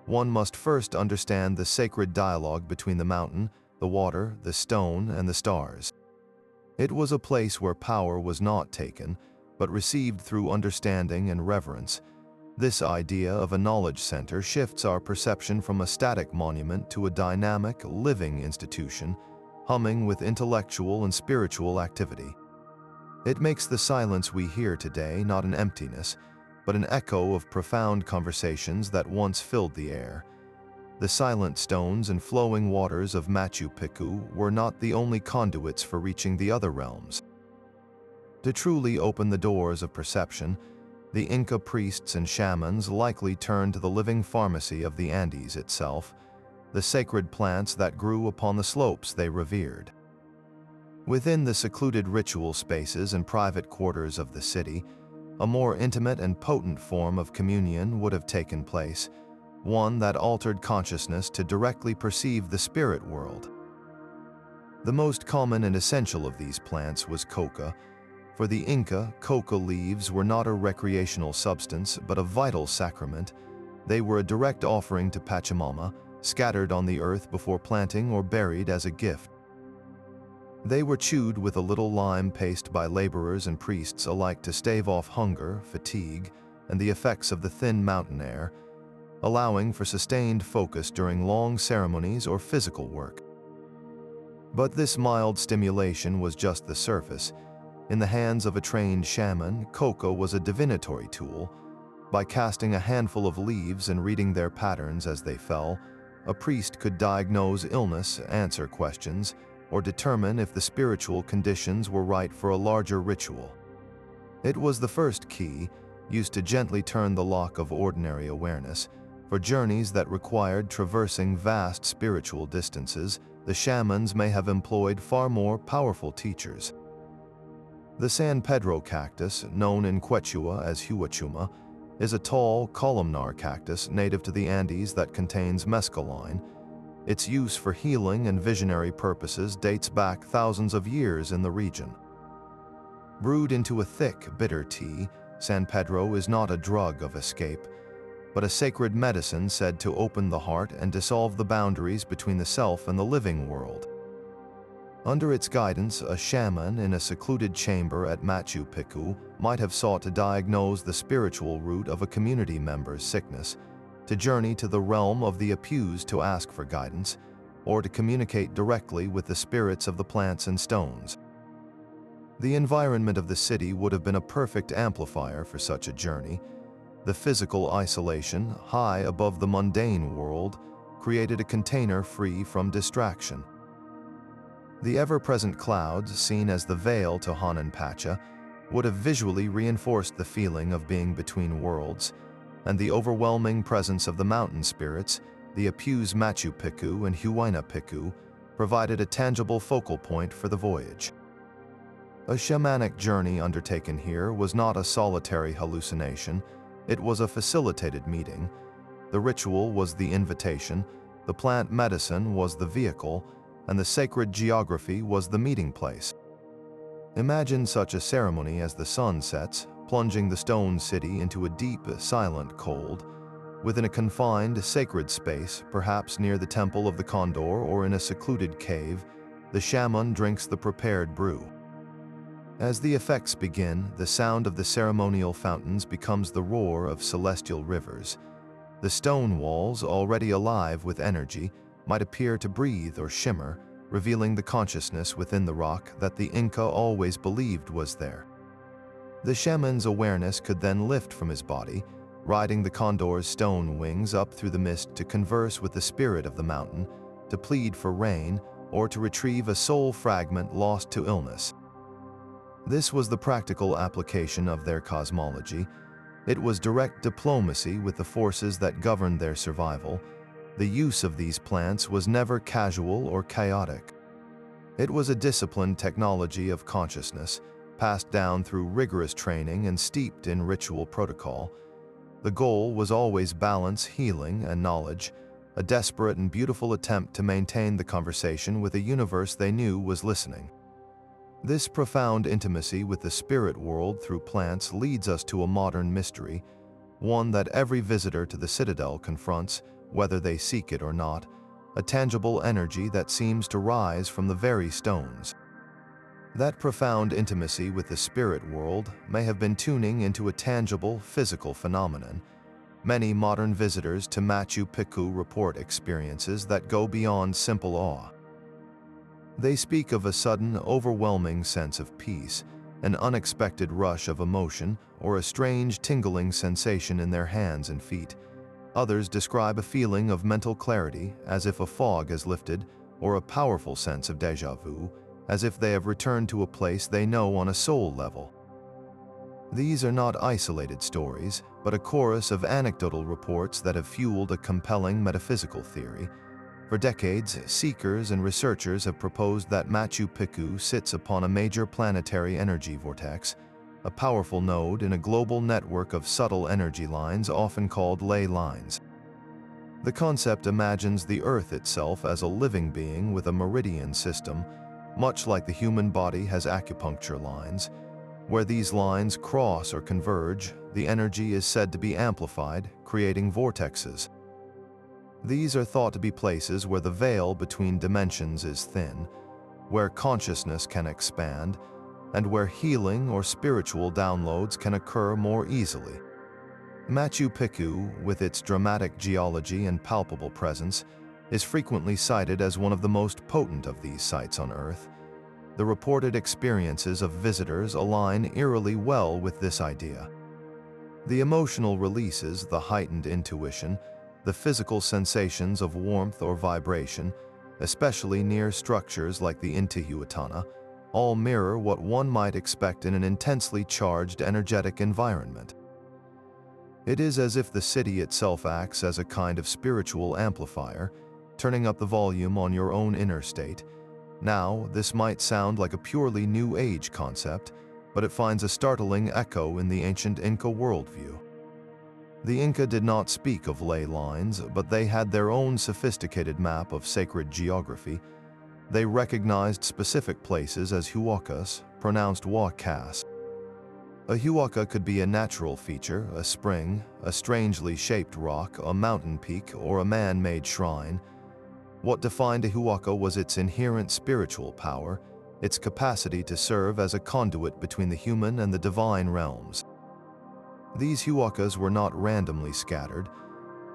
one must first understand the sacred dialogue between the mountain, the water, the stone, and the stars. It was a place where power was not taken, but received through understanding and reverence. This idea of a knowledge center shifts our perception from a static monument to a dynamic, living institution, humming with intellectual and spiritual activity. It makes the silence we hear today not an emptiness, but an echo of profound conversations that once filled the air. The silent stones and flowing waters of Machu Picchu were not the only conduits for reaching the other realms. To truly open the doors of perception, the Inca priests and shamans likely turned to the living pharmacy of the Andes itself, the sacred plants that grew upon the slopes they revered. Within the secluded ritual spaces and private quarters of the city, a more intimate and potent form of communion would have taken place, one that altered consciousness to directly perceive the spirit world. The most common and essential of these plants was coca. For the Inca, coca leaves were not a recreational substance, but a vital sacrament. They were a direct offering to Pachamama, scattered on the earth before planting or buried as a gift. They were chewed with a little lime paste by laborers and priests alike to stave off hunger, fatigue, and the effects of the thin mountain air, allowing for sustained focus during long ceremonies or physical work. But this mild stimulation was just the surface. In the hands of a trained shaman, coca was a divinatory tool. By casting a handful of leaves and reading their patterns as they fell, a priest could diagnose illness, answer questions, or determine if the spiritual conditions were right for a larger ritual. It was the first key, used to gently turn the lock of ordinary awareness. For journeys that required traversing vast spiritual distances, the shamans may have employed far more powerful teachers. The San Pedro cactus, known in Quechua as huachuma, is a tall, columnar cactus native to the Andes that contains mescaline. Its use for healing and visionary purposes dates back thousands of years in the region. Brewed into a thick, bitter tea, San Pedro is not a drug of escape, but a sacred medicine said to open the heart and dissolve the boundaries between the self and the living world. Under its guidance, a shaman in a secluded chamber at Machu Picchu might have sought to diagnose the spiritual root of a community member's sickness, to journey to the realm of the Apus to ask for guidance, or to communicate directly with the spirits of the plants and stones. The environment of the city would have been a perfect amplifier for such a journey. The physical isolation, high above the mundane world, created a container free from distraction. The ever-present clouds, seen as the veil to Hananpacha, would have visually reinforced the feeling of being between worlds, and the overwhelming presence of the mountain spirits, the Apus Machu Picchu and Huayna Picchu, provided a tangible focal point for the voyage. A shamanic journey undertaken here was not a solitary hallucination, it was a facilitated meeting. The ritual was the invitation, the plant medicine was the vehicle, and the sacred geography was the meeting place. Imagine such a ceremony as the sun sets, plunging the stone city into a deep, silent cold. Within a confined, sacred space, perhaps near the Temple of the Condor or in a secluded cave, the shaman drinks the prepared brew. As the effects begin, the sound of the ceremonial fountains becomes the roar of celestial rivers. The stone walls, already alive with energy, might appear to breathe or shimmer, revealing the consciousness within the rock that the Inca always believed was there. The shaman's awareness could then lift from his body, riding the condor's stone wings up through the mist to converse with the spirit of the mountain, to plead for rain, or to retrieve a soul fragment lost to illness. This was the practical application of their cosmology. It was direct diplomacy with the forces that governed their survival. The use of these plants was never casual or chaotic. It was a disciplined technology of consciousness, passed down through rigorous training and steeped in ritual protocol. The goal was always balance, healing, and knowledge, a desperate and beautiful attempt to maintain the conversation with a universe they knew was listening. This profound intimacy with the spirit world through plants leads us to a modern mystery, one that every visitor to the citadel confronts, whether they seek it or not, a tangible energy that seems to rise from the very stones. That profound intimacy with the spirit world may have been tuning into a tangible, physical phenomenon. Many modern visitors to Machu Picchu report experiences that go beyond simple awe. They speak of a sudden, overwhelming sense of peace, an unexpected rush of emotion, or a strange tingling sensation in their hands and feet. Others describe a feeling of mental clarity, as if a fog has lifted, or a powerful sense of déjà vu, as if they have returned to a place they know on a soul level. These are not isolated stories, but a chorus of anecdotal reports that have fueled a compelling metaphysical theory. For decades, seekers and researchers have proposed that Machu Picchu sits upon a major planetary energy vortex, a powerful node in a global network of subtle energy lines often called ley lines. The concept imagines the Earth itself as a living being with a meridian system, much like the human body has acupuncture lines. Where these lines cross or converge, the energy is said to be amplified, creating vortexes. These are thought to be places where the veil between dimensions is thin, where consciousness can expand, and where healing or spiritual downloads can occur more easily. Machu Picchu, with its dramatic geology and palpable presence, is frequently cited as one of the most potent of these sites on Earth. The reported experiences of visitors align eerily well with this idea. The emotional releases, the heightened intuition, the physical sensations of warmth or vibration, especially near structures like the Intihuatana, all mirror what one might expect in an intensely charged energetic environment. It is as if the city itself acts as a kind of spiritual amplifier, turning up the volume on your own inner state. Now, this might sound like a purely New Age concept, but it finds a startling echo in the ancient Inca worldview. The Inca did not speak of ley lines, but they had their own sophisticated map of sacred geography. They recognized specific places as huacas, pronounced huacas. A huaca could be a natural feature, a spring, a strangely shaped rock, a mountain peak, or a man-made shrine. What defined Intihuatana was its inherent spiritual power, its capacity to serve as a conduit between the human and the divine realms. These huacas were not randomly scattered.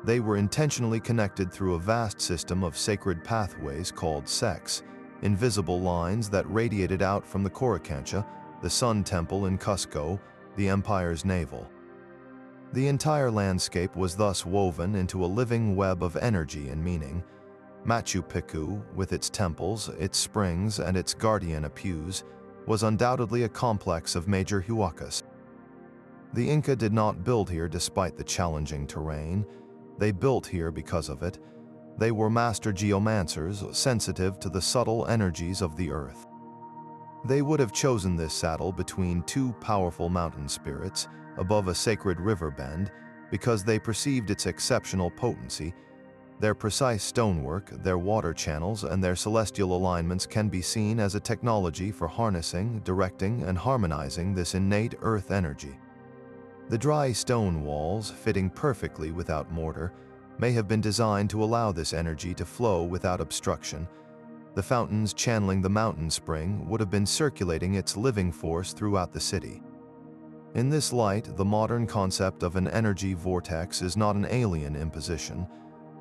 They were intentionally connected through a vast system of sacred pathways called sects, invisible lines that radiated out from the Coricancha, the Sun Temple in Cusco, the empire's navel. The entire landscape was thus woven into a living web of energy and meaning. Machu Picchu, with its temples, its springs, and its guardian apus, was undoubtedly a complex of major huacas. The Inca did not build here despite the challenging terrain. They built here because of it. They were master geomancers, sensitive to the subtle energies of the earth. They would have chosen this saddle between two powerful mountain spirits above a sacred river bend because they perceived its exceptional potency. Their precise stonework, their water channels, and their celestial alignments can be seen as a technology for harnessing, directing, and harmonizing this innate earth energy. The dry stone walls, fitting perfectly without mortar, may have been designed to allow this energy to flow without obstruction. The fountains channeling the mountain spring would have been circulating its living force throughout the city. In this light, the modern concept of an energy vortex is not an alien imposition,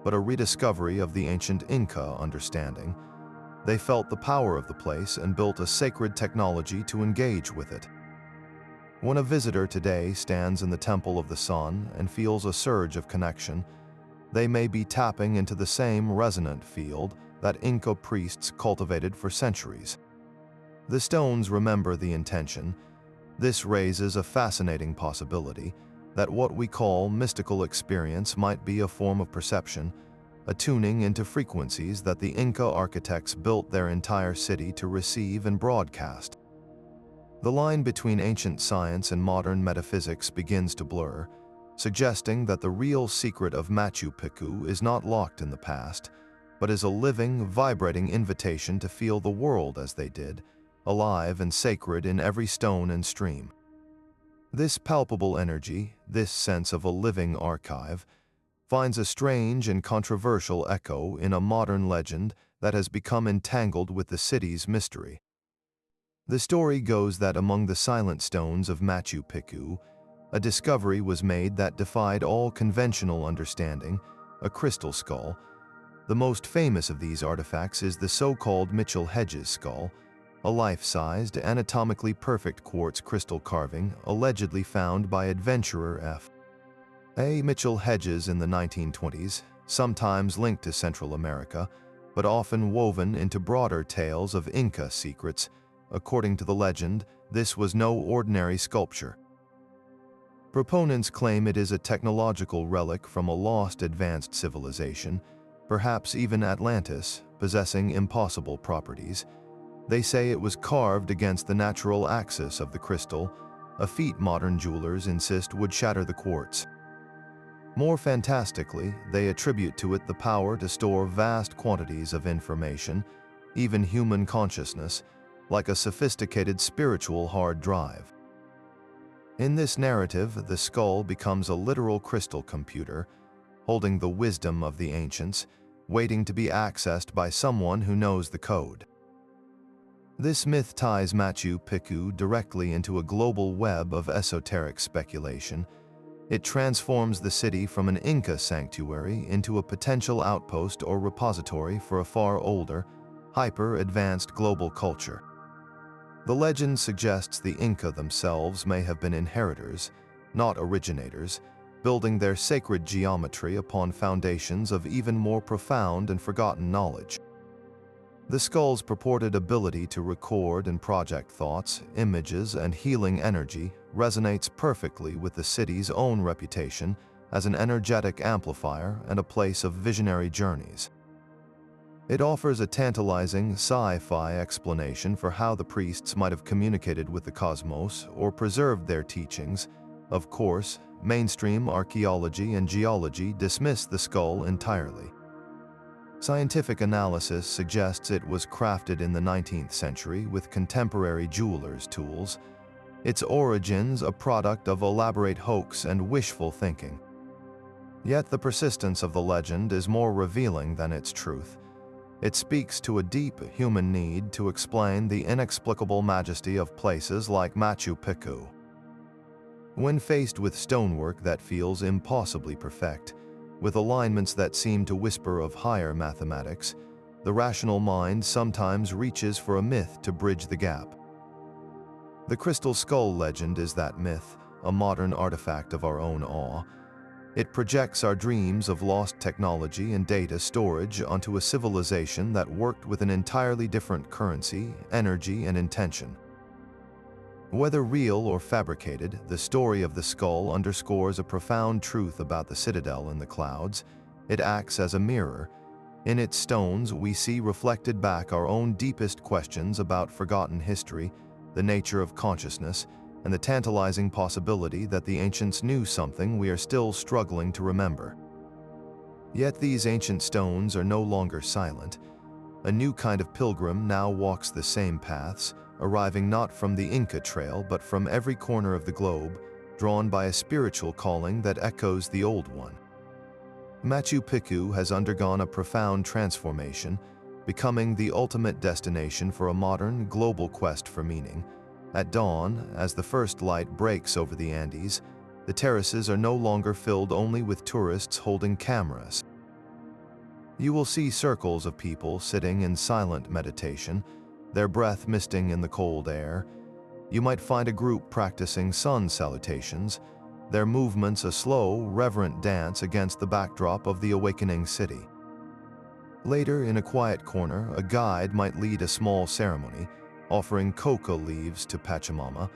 but a rediscovery of the ancient Inca understanding. They felt the power of the place and built a sacred technology to engage with it. When a visitor today stands in the Temple of the Sun and feels a surge of connection, they may be tapping into the same resonant field that Inca priests cultivated for centuries. The stones remember the intention. This raises a fascinating possibility that what we call mystical experience might be a form of perception, a tuning into frequencies that the Inca architects built their entire city to receive and broadcast. The line between ancient science and modern metaphysics begins to blur, suggesting that the real secret of Machu Picchu is not locked in the past, but is a living, vibrating invitation to feel the world as they did, alive and sacred in every stone and stream. This palpable energy, this sense of a living archive, finds a strange and controversial echo in a modern legend that has become entangled with the city's mystery. The story goes that among the silent stones of Machu Picchu, a discovery was made that defied all conventional understanding, a crystal skull. The most famous of these artifacts is the so-called Mitchell-Hedges skull, a life-sized, anatomically perfect quartz crystal carving allegedly found by adventurer F. A. Mitchell-Hedges in the 1920s, sometimes linked to Central America, but often woven into broader tales of Inca secrets. According to the legend, this was no ordinary sculpture. Proponents claim it is a technological relic from a lost advanced civilization, perhaps even Atlantis, possessing impossible properties. They say it was carved against the natural axis of the crystal, a feat modern jewelers insist would shatter the quartz. More fantastically, they attribute to it the power to store vast quantities of information, even human consciousness, like a sophisticated spiritual hard drive. In this narrative, the skull becomes a literal crystal computer, holding the wisdom of the ancients, waiting to be accessed by someone who knows the code. This myth ties Machu Picchu directly into a global web of esoteric speculation. It transforms the city from an Inca sanctuary into a potential outpost or repository for a far older, hyper-advanced global culture. The legend suggests the Inca themselves may have been inheritors, not originators, building their sacred geometry upon foundations of even more profound and forgotten knowledge. The skull's purported ability to record and project thoughts, images, and healing energy resonates perfectly with the city's own reputation as an energetic amplifier and a place of visionary journeys. It offers a tantalizing sci-fi explanation for how the priests might have communicated with the cosmos or preserved their teachings. Of course, mainstream archaeology and geology dismiss the skull entirely. Scientific analysis suggests it was crafted in the 19th century with contemporary jewelers' tools, its origins a product of elaborate hoax and wishful thinking. Yet the persistence of the legend is more revealing than its truth. It speaks to a deep human need to explain the inexplicable majesty of places like Machu Picchu. When faced with stonework that feels impossibly perfect, with alignments that seem to whisper of higher mathematics, the rational mind sometimes reaches for a myth to bridge the gap. The crystal skull legend is that myth, a modern artifact of our own awe. It projects our dreams of lost technology and data storage onto a civilization that worked with an entirely different currency, energy, and intention. Whether real or fabricated, the story of the skull underscores a profound truth about the citadel in the clouds. It acts as a mirror. In its stones, we see reflected back our own deepest questions about forgotten history, the nature of consciousness, and the tantalizing possibility that the ancients knew something we are still struggling to remember. Yet these ancient stones are no longer silent. A new kind of pilgrim now walks the same paths, arriving not from the Inca trail but from every corner of the globe, drawn by a spiritual calling that echoes the old one. Machu Picchu has undergone a profound transformation, becoming the ultimate destination for a modern, global quest for meaning. At dawn, as the first light breaks over the Andes, the terraces are no longer filled only with tourists holding cameras. You will see circles of people sitting in silent meditation, their breath misting in the cold air. You might find a group practicing sun salutations, their movements a slow, reverent dance against the backdrop of the awakening city. Later, in a quiet corner, a guide might lead a small ceremony, offering coca leaves to Pachamama,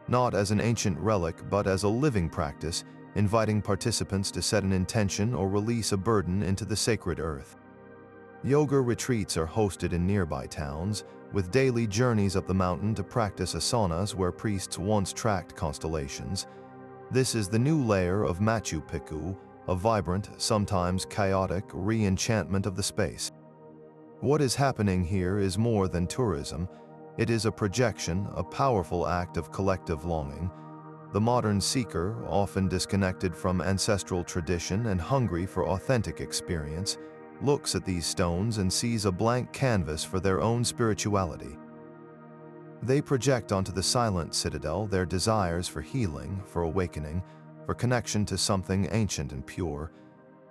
not as an ancient relic but as a living practice, inviting participants to set an intention or release a burden into the sacred earth. Yoga retreats are hosted in nearby towns, with daily journeys up the mountain to practice asanas where priests once tracked constellations. This is the new layer of Machu Picchu, a vibrant, sometimes chaotic re-enchantment of the space. What is happening here is more than tourism. It is a projection, a powerful act of collective longing. The modern seeker, often disconnected from ancestral tradition and hungry for authentic experience, looks at these stones and sees a blank canvas for their own spirituality. They project onto the silent citadel their desires for healing, for awakening, for connection to something ancient and pure.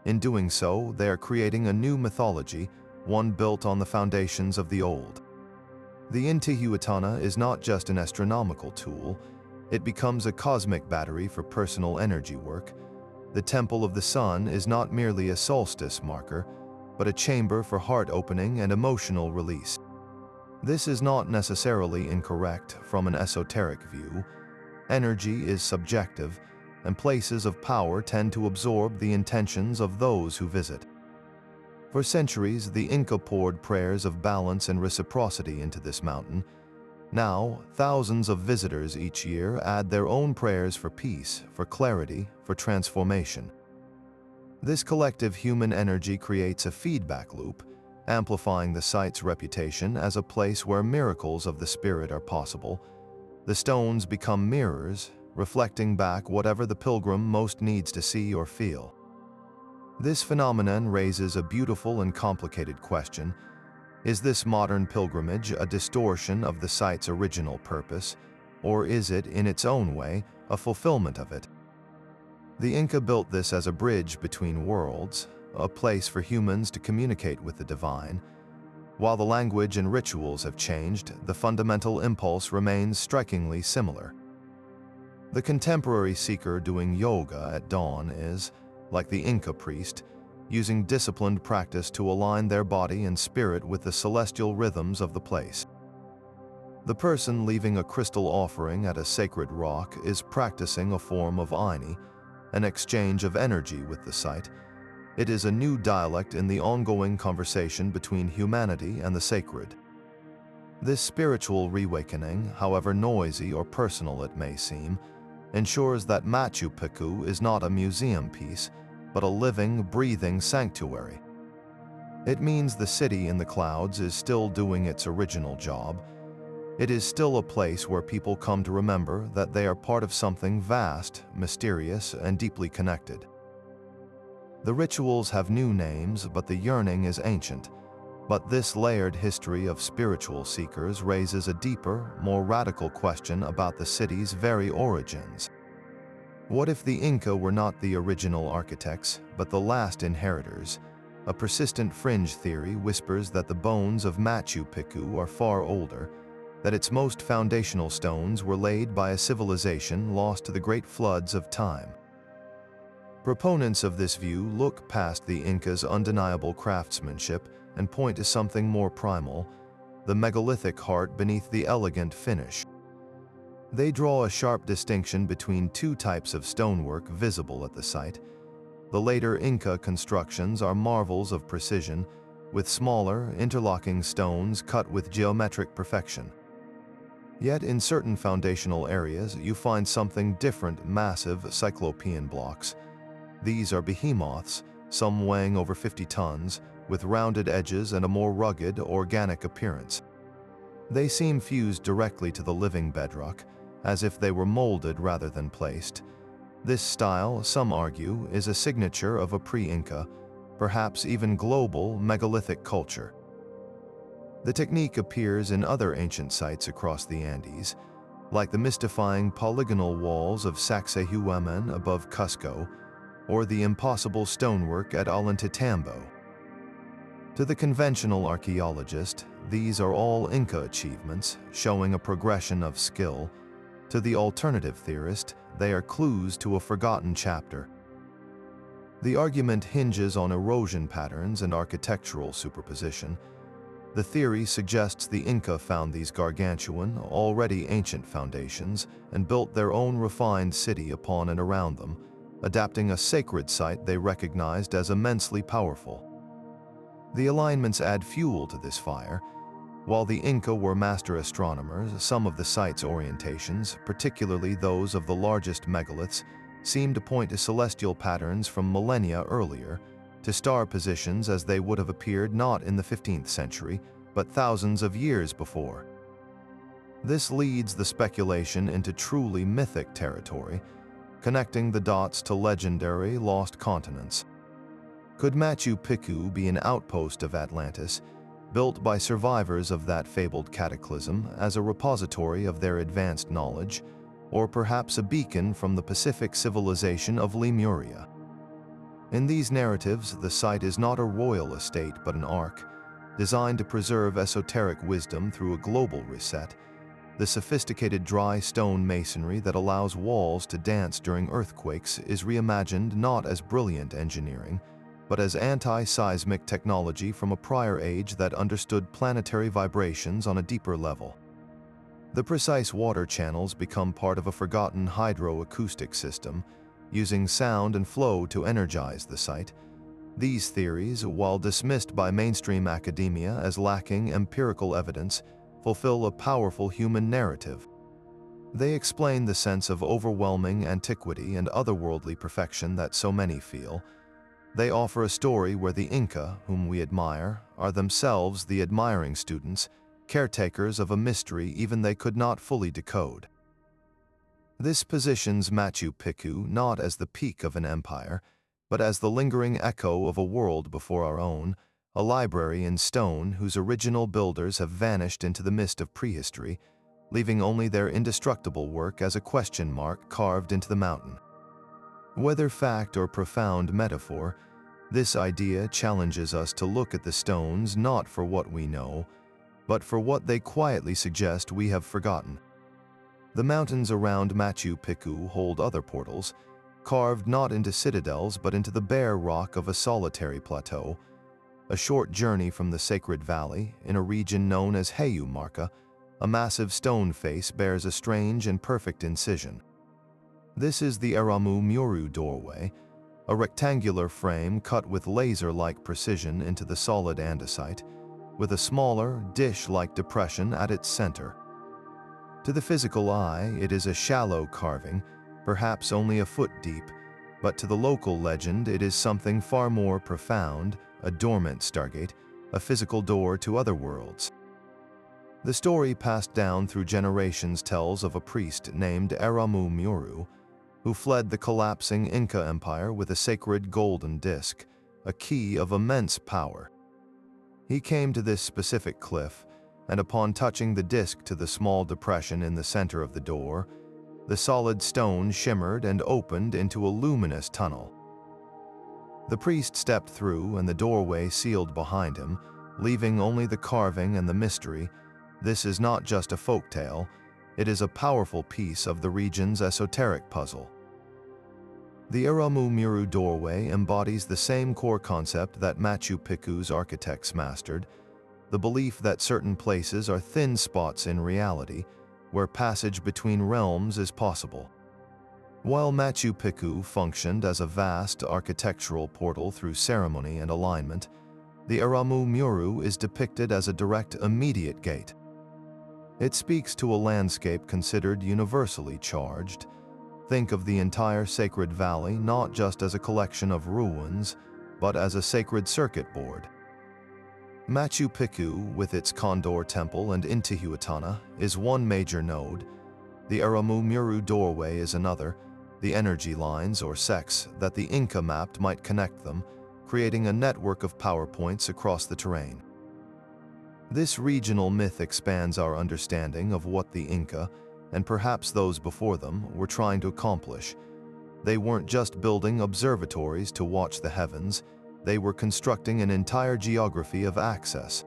In doing so, they are creating a new mythology, one built on the foundations of the old. The Intihuatana is not just an astronomical tool, it becomes a cosmic battery for personal energy work. The Temple of the Sun is not merely a solstice marker, but a chamber for heart opening and emotional release. This is not necessarily incorrect from an esoteric view. Energy is subjective, and places of power tend to absorb the intentions of those who visit. For centuries, the Inca poured prayers of balance and reciprocity into this mountain. Now, thousands of visitors each year add their own prayers for peace, for clarity, for transformation. This collective human energy creates a feedback loop, amplifying the site's reputation as a place where miracles of the spirit are possible. The stones become mirrors, reflecting back whatever the pilgrim most needs to see or feel. This phenomenon raises a beautiful and complicated question. Is this modern pilgrimage a distortion of the site's original purpose, or is it, in its own way, a fulfillment of it? The Inca built this as a bridge between worlds, a place for humans to communicate with the divine. While the language and rituals have changed, the fundamental impulse remains strikingly similar. The contemporary seeker doing yoga at dawn is, like the Inca priest, using disciplined practice to align their body and spirit with the celestial rhythms of the place. The person leaving a crystal offering at a sacred rock is practicing a form of Aini, an exchange of energy with the site. It is a new dialect in the ongoing conversation between humanity and the sacred. This spiritual reawakening, however noisy or personal it may seem, ensures that Machu Picchu is not a museum piece, but a living, breathing sanctuary. It means the city in the clouds is still doing its original job. It is still a place where people come to remember that they are part of something vast, mysterious, and deeply connected. The rituals have new names, but the yearning is ancient. But this layered history of spiritual seekers raises a deeper, more radical question about the city's very origins. What if the Inca were not the original architects, but the last inheritors? A persistent fringe theory whispers that the bones of Machu Picchu are far older, that its most foundational stones were laid by a civilization lost to the great floods of time. Proponents of this view look past the Inca's undeniable craftsmanship and point to something more primal, the megalithic heart beneath the elegant finish. They draw a sharp distinction between two types of stonework visible at the site. The later Inca constructions are marvels of precision, with smaller, interlocking stones cut with geometric perfection. Yet in certain foundational areas, you find something different: massive cyclopean blocks. These are behemoths, some weighing over 50 tons, with rounded edges and a more rugged, organic appearance. They seem fused directly to the living bedrock, as if they were molded rather than placed. This style, some argue, is a signature of a pre-Inca, perhaps even global, megalithic culture. The technique appears in other ancient sites across the Andes, like the mystifying polygonal walls of Sacsayhuaman above Cusco, or the impossible stonework at Ollantaytambo. To the conventional archaeologist, these are all Inca achievements, showing a progression of skill. To the alternative theorist, they are clues to a forgotten chapter. The argument hinges on erosion patterns and architectural superposition. The theory suggests the Inca found these gargantuan, already ancient foundations and built their own refined city upon and around them, adapting a sacred site they recognized as immensely powerful. The alignments add fuel to this fire. While the Inca were master astronomers, some of the site's orientations, particularly those of the largest megaliths, seem to point to celestial patterns from millennia earlier, to star positions as they would have appeared not in the 15th century, but thousands of years before. This leads the speculation into truly mythic territory, connecting the dots to legendary lost continents. Could Machu Picchu be an outpost of Atlantis, built by survivors of that fabled cataclysm as a repository of their advanced knowledge, or perhaps a beacon from the Pacific civilization of Lemuria? In these narratives, the site is not a royal estate but an ark, designed to preserve esoteric wisdom through a global reset. The sophisticated dry stone masonry that allows walls to dance during earthquakes is reimagined not as brilliant engineering, but as anti-seismic technology from a prior age that understood planetary vibrations on a deeper level. The precise water channels become part of a forgotten hydroacoustic system, using sound and flow to energize the site. These theories, while dismissed by mainstream academia as lacking empirical evidence, fulfill a powerful human narrative. They explain the sense of overwhelming antiquity and otherworldly perfection that so many feel. They offer a story where the Inca, whom we admire, are themselves the admiring students, caretakers of a mystery even they could not fully decode. This positions Machu Picchu not as the peak of an empire, but as the lingering echo of a world before our own, a library in stone whose original builders have vanished into the mist of prehistory, leaving only their indestructible work as a question mark carved into the mountain. Whether fact or profound metaphor, this idea challenges us to look at the stones not for what we know, but for what they quietly suggest we have forgotten. The mountains around Machu Picchu hold other portals, carved not into citadels but into the bare rock of a solitary plateau. A short journey from the sacred valley, in a region known as Hayumarca, a massive stone face bears a strange and perfect incision. This is the Aramu Muru doorway, a rectangular frame cut with laser-like precision into the solid andesite, with a smaller, dish-like depression at its center. To the physical eye, it is a shallow carving, perhaps only a foot deep, but to the local legend it is something far more profound, a dormant stargate, a physical door to other worlds. The story passed down through generations tells of a priest named Aramu Muru, who fled the collapsing Inca Empire with a sacred golden disc, a key of immense power. He came to this specific cliff, and upon touching the disc to the small depression in the center of the door, the solid stone shimmered and opened into a luminous tunnel. The priest stepped through, and the doorway sealed behind him, leaving only the carving and the mystery. This is not just a folktale, it is a powerful piece of the region's esoteric puzzle. The Iramu Muru doorway embodies the same core concept that Machu Picchu's architects mastered, the belief that certain places are thin spots in reality, where passage between realms is possible. While Machu Picchu functioned as a vast architectural portal through ceremony and alignment, the Iramu Muru is depicted as a direct, immediate gate. It speaks to a landscape considered universally charged. Think of the entire sacred valley not just as a collection of ruins, but as a sacred circuit board. Machu Picchu, with its Condor Temple and Intihuatana, is one major node. The Iramu Muru doorway is another. The energy lines, or sects, that the Inca mapped might connect them, creating a network of power points across the terrain. This regional myth expands our understanding of what the Inca, and perhaps those before them, were trying to accomplish. They weren't just building observatories to watch the heavens, they were constructing an entire geography of access.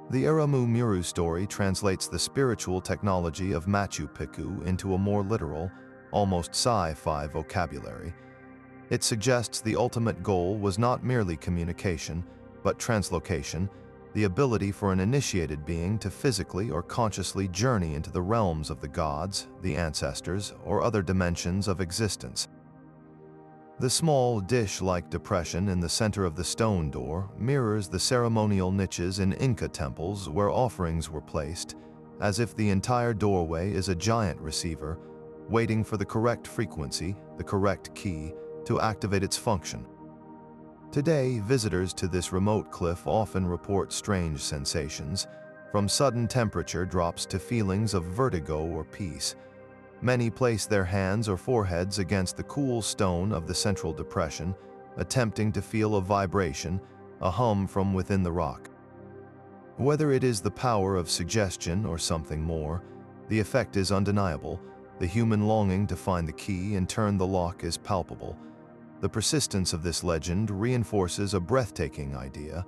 The Iramu Muru story translates the spiritual technology of Machu Picchu into a more literal, almost sci-fi vocabulary. It suggests the ultimate goal was not merely communication, but translocation, the ability for an initiated being to physically or consciously journey into the realms of the gods, the ancestors, or other dimensions of existence. The small dish-like depression in the center of the stone door mirrors the ceremonial niches in Inca temples where offerings were placed, as if the entire doorway is a giant receiver, waiting for the correct frequency, the correct key, to activate its function. Today, visitors to this remote cliff often report strange sensations, from sudden temperature drops to feelings of vertigo or peace. Many place their hands or foreheads against the cool stone of the central depression, attempting to feel a vibration, a hum from within the rock. Whether it is the power of suggestion or something more, the effect is undeniable. The human longing to find the key and turn the lock is palpable. The persistence of this legend reinforces a breathtaking idea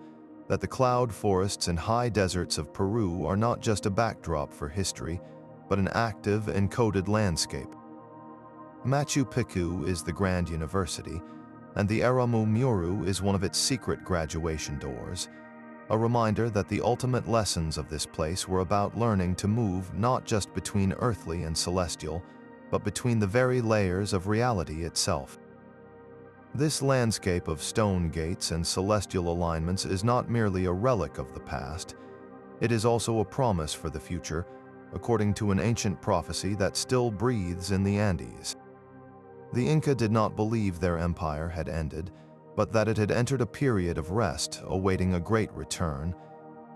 that the cloud forests and high deserts of Peru are not just a backdrop for history, but an active, encoded landscape. Machu Picchu is the grand university, and the Iramu Muru is one of its secret graduation doors, a reminder that the ultimate lessons of this place were about learning to move not just between earthly and celestial, but between the very layers of reality itself. This landscape of stone gates and celestial alignments is not merely a relic of the past, it is also a promise for the future, according to an ancient prophecy that still breathes in the Andes. The Inca did not believe their empire had ended, but that it had entered a period of rest, awaiting a great return.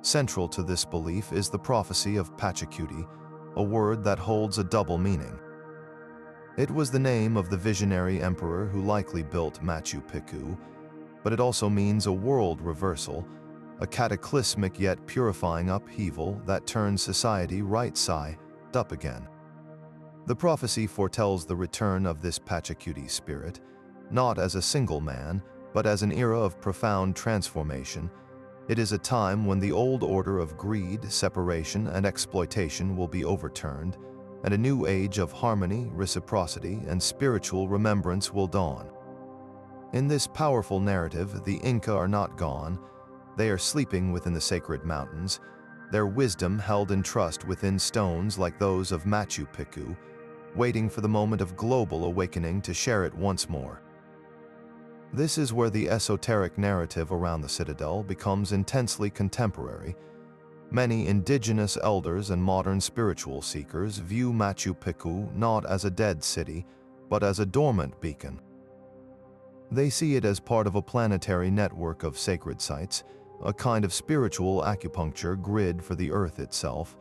Central to this belief is the prophecy of Pachacuti, a word that holds a double meaning. It was the name of the visionary emperor who likely built Machu Picchu, but it also means a world reversal, a cataclysmic yet purifying upheaval that turns society right side up again. The prophecy foretells the return of this Pachacuti spirit, not as a single man, but as an era of profound transformation. It is a time when the old order of greed, separation, and exploitation will be overturned, and a new age of harmony, reciprocity, and spiritual remembrance will dawn. In this powerful narrative, the Inca are not gone. They are sleeping within the sacred mountains, their wisdom held in trust within stones like those of Machu Picchu, waiting for the moment of global awakening to share it once more. This is where the esoteric narrative around the citadel becomes intensely contemporary. Many indigenous elders and modern spiritual seekers view Machu Picchu not as a dead city, but as a dormant beacon. They see it as part of a planetary network of sacred sites, a kind of spiritual acupuncture grid for the Earth itself.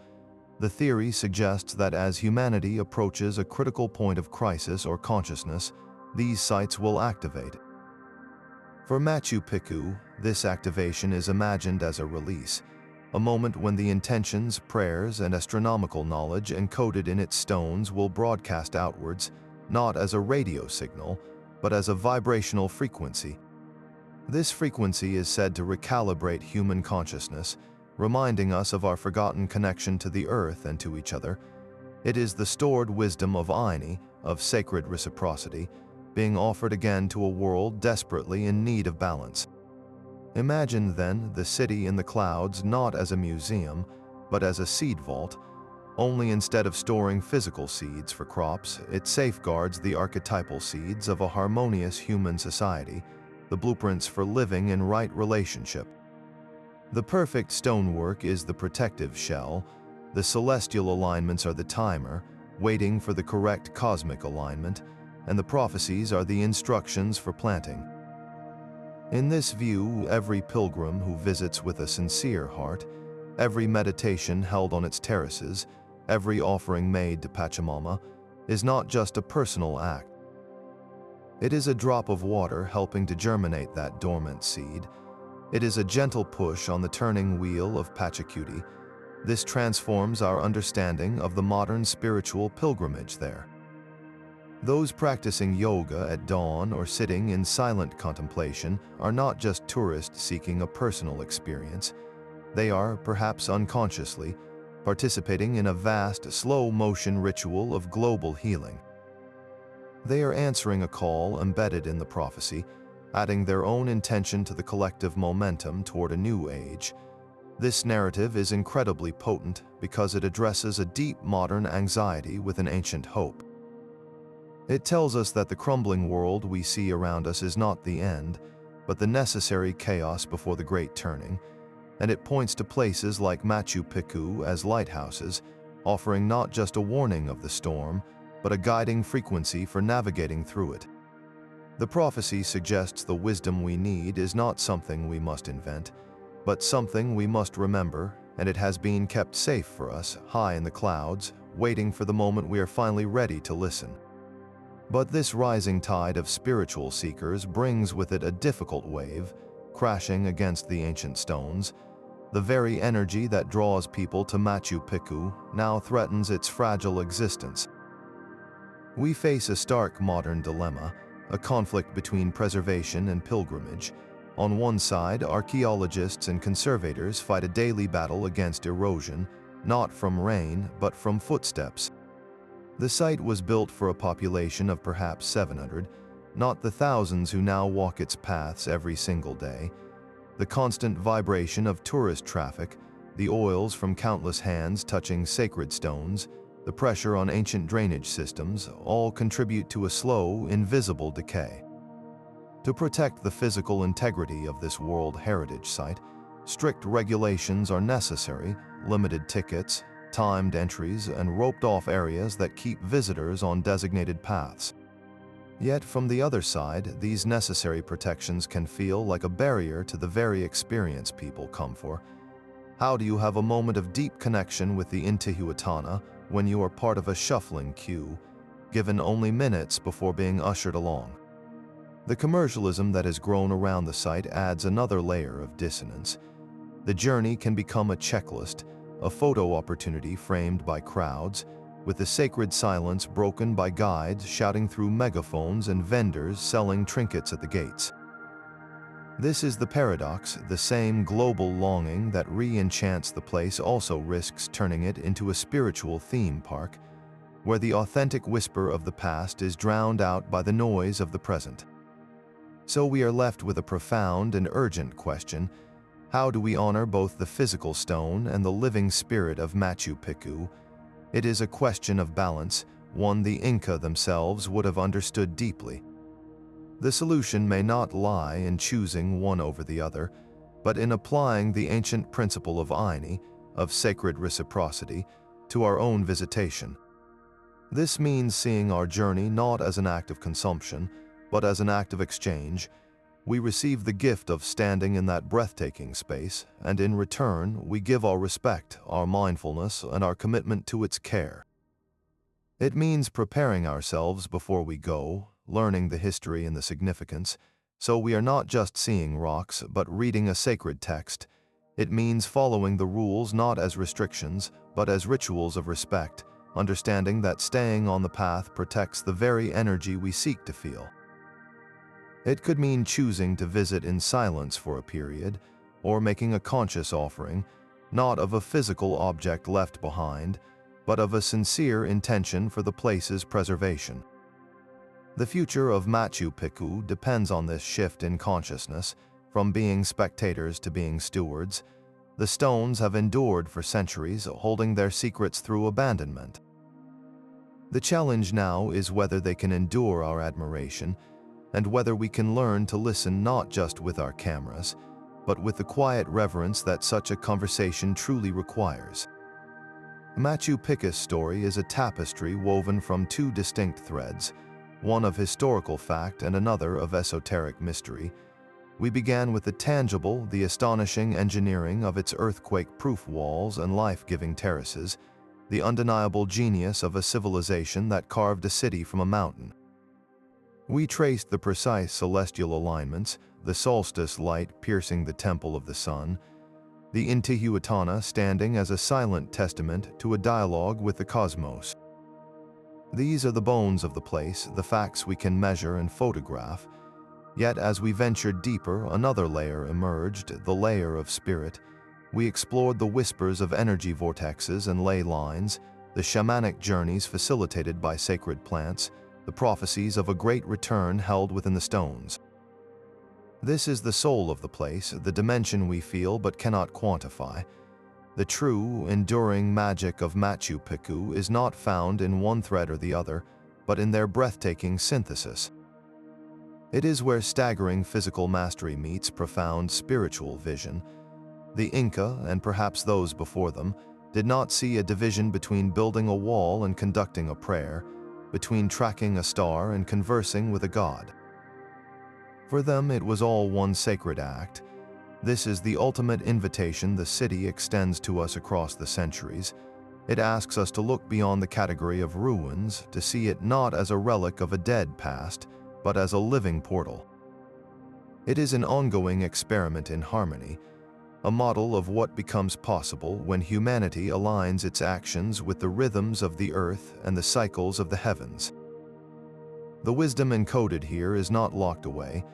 The theory suggests that as humanity approaches a critical point of crisis or consciousness, these sites will activate. For Machu Picchu, This activation is imagined as a release, a moment when the intentions, prayers, and astronomical knowledge encoded in its stones will broadcast outwards, not as a radio signal, but as a vibrational frequency. This frequency is said to recalibrate human consciousness, reminding us of our forgotten connection to the earth and to each other. It is the stored wisdom of Aini, of sacred reciprocity, being offered again to a world desperately in need of balance. Imagine, then, the city in the clouds not as a museum, but as a seed vault. Only instead of storing physical seeds for crops, it safeguards the archetypal seeds of a harmonious human society, the blueprints for living in right relationship. The perfect stonework is the protective shell, the celestial alignments are the timer, waiting for the correct cosmic alignment, and the prophecies are the instructions for planting. In this view, every pilgrim who visits with a sincere heart, every meditation held on its terraces, every offering made to Pachamama, is not just a personal act. It is a drop of water helping to germinate that dormant seed. It is a gentle push on the turning wheel of Pachacuti. This transforms our understanding of the modern spiritual pilgrimage there. Those practicing yoga at dawn or sitting in silent contemplation are not just tourists seeking a personal experience. They are, perhaps unconsciously, participating in a vast, slow-motion ritual of global healing. They are answering a call embedded in the prophecy, adding their own intention to the collective momentum toward a new age. This narrative is incredibly potent because it addresses a deep modern anxiety with an ancient hope. It tells us that the crumbling world we see around us is not the end, but the necessary chaos before the great turning, and it points to places like Machu Picchu as lighthouses, offering not just a warning of the storm, but a guiding frequency for navigating through it. The prophecy suggests the wisdom we need is not something we must invent, but something we must remember, and it has been kept safe for us, high in the clouds, waiting for the moment we are finally ready to listen. But this rising tide of spiritual seekers brings with it a difficult wave, crashing against the ancient stones. The very energy that draws people to Machu Picchu now threatens its fragile existence. We face a stark modern dilemma, a conflict between preservation and pilgrimage. On one side, archaeologists and conservators fight a daily battle against erosion, not from rain, but from footsteps. The site was built for a population of perhaps 700, not the thousands who now walk its paths every single day. The constant vibration of tourist traffic, the oils from countless hands touching sacred stones, the pressure on ancient drainage systems all contribute to a slow, invisible decay. To protect the physical integrity of this World Heritage Site, strict regulations are necessary, limited tickets, timed entries, and roped-off areas that keep visitors on designated paths. Yet from the other side, these necessary protections can feel like a barrier to the very experience people come for. How do you have a moment of deep connection with the Intihuatana when you are part of a shuffling queue, given only minutes before being ushered along? The commercialism that has grown around the site adds another layer of dissonance. The journey can become a checklist, a photo opportunity framed by crowds, with the sacred silence broken by guides shouting through megaphones and vendors selling trinkets at the gates. This is the paradox. The same global longing that re-enchants the place also risks turning it into a spiritual theme park, where the authentic whisper of the past is drowned out by the noise of the present. So we are left with a profound and urgent question: how do we honor both the physical stone and the living spirit of Machu Picchu? It is a question of balance, one the Inca themselves would have understood deeply. The solution may not lie in choosing one over the other, but in applying the ancient principle of Aini, of sacred reciprocity, to our own visitation. This means seeing our journey not as an act of consumption, but as an act of exchange. We receive the gift of standing in that breathtaking space, and in return, we give our respect, our mindfulness, and our commitment to its care. It means preparing ourselves before we go, learning the history and the significance, So we are not just seeing rocks, but reading a sacred text. It means following the rules not as restrictions, but as rituals of respect, understanding that staying on the path protects the very energy we seek to feel. It could mean choosing to visit in silence for a period, or making a conscious offering, not of a physical object left behind, but of a sincere intention for the place's preservation. The future of Machu Picchu depends on this shift in consciousness, from being spectators to being stewards. The stones have endured for centuries, holding their secrets through abandonment. The challenge now is whether they can endure our admiration, and whether we can learn to listen not just with our cameras, but with the quiet reverence that such a conversation truly requires. Machu Picchu's story is a tapestry woven from two distinct threads, one of historical fact and another of esoteric mystery. We began with the tangible, the astonishing engineering of its earthquake-proof walls and life-giving terraces, the undeniable genius of a civilization that carved a city from a mountain. We traced the precise celestial alignments, the solstice light piercing the temple of the sun, the Intihuatana standing as a silent testament to a dialogue with the cosmos. These are the bones of the place, the facts we can measure and photograph. Yet as we ventured deeper, another layer emerged, the layer of spirit. We explored the whispers of energy vortexes and ley lines, the shamanic journeys facilitated by sacred plants, the prophecies of a great return held within the stones. This is the soul of the place, the dimension we feel but cannot quantify. The true, enduring magic of Machu Picchu is not found in one thread or the other, but in their breathtaking synthesis. It is where staggering physical mastery meets profound spiritual vision. The Inca, and perhaps those before them, did not see a division between building a wall and conducting a prayer, between tracking a star and conversing with a god. For them, it was all one sacred act. This is the ultimate invitation the city extends to us across the centuries. It asks us to look beyond the category of ruins, to see it not as a relic of a dead past, but as a living portal. It is an ongoing experiment in harmony, a model of what becomes possible when humanity aligns its actions with the rhythms of the earth and the cycles of the heavens. The wisdom encoded here is not locked away.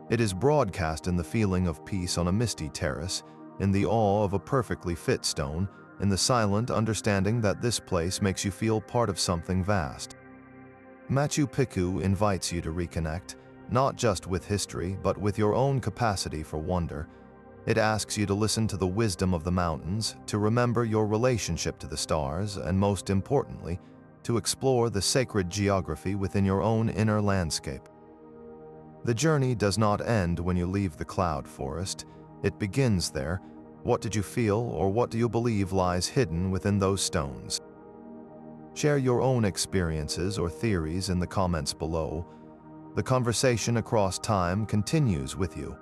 It is broadcast in the feeling of peace on a misty terrace, in the awe of a perfectly fit stone, in the silent understanding that this place makes you feel part of something vast. Machu Picchu invites you to reconnect, not just with history, but with your own capacity for wonder. It asks you to listen to the wisdom of the mountains, to remember your relationship to the stars, and most importantly, to explore the sacred geography within your own inner landscape. The journey does not end when you leave the cloud forest. It begins there. What did you feel, or what do you believe lies hidden within those stones? Share your own experiences or theories in the comments below. The conversation across time continues with you.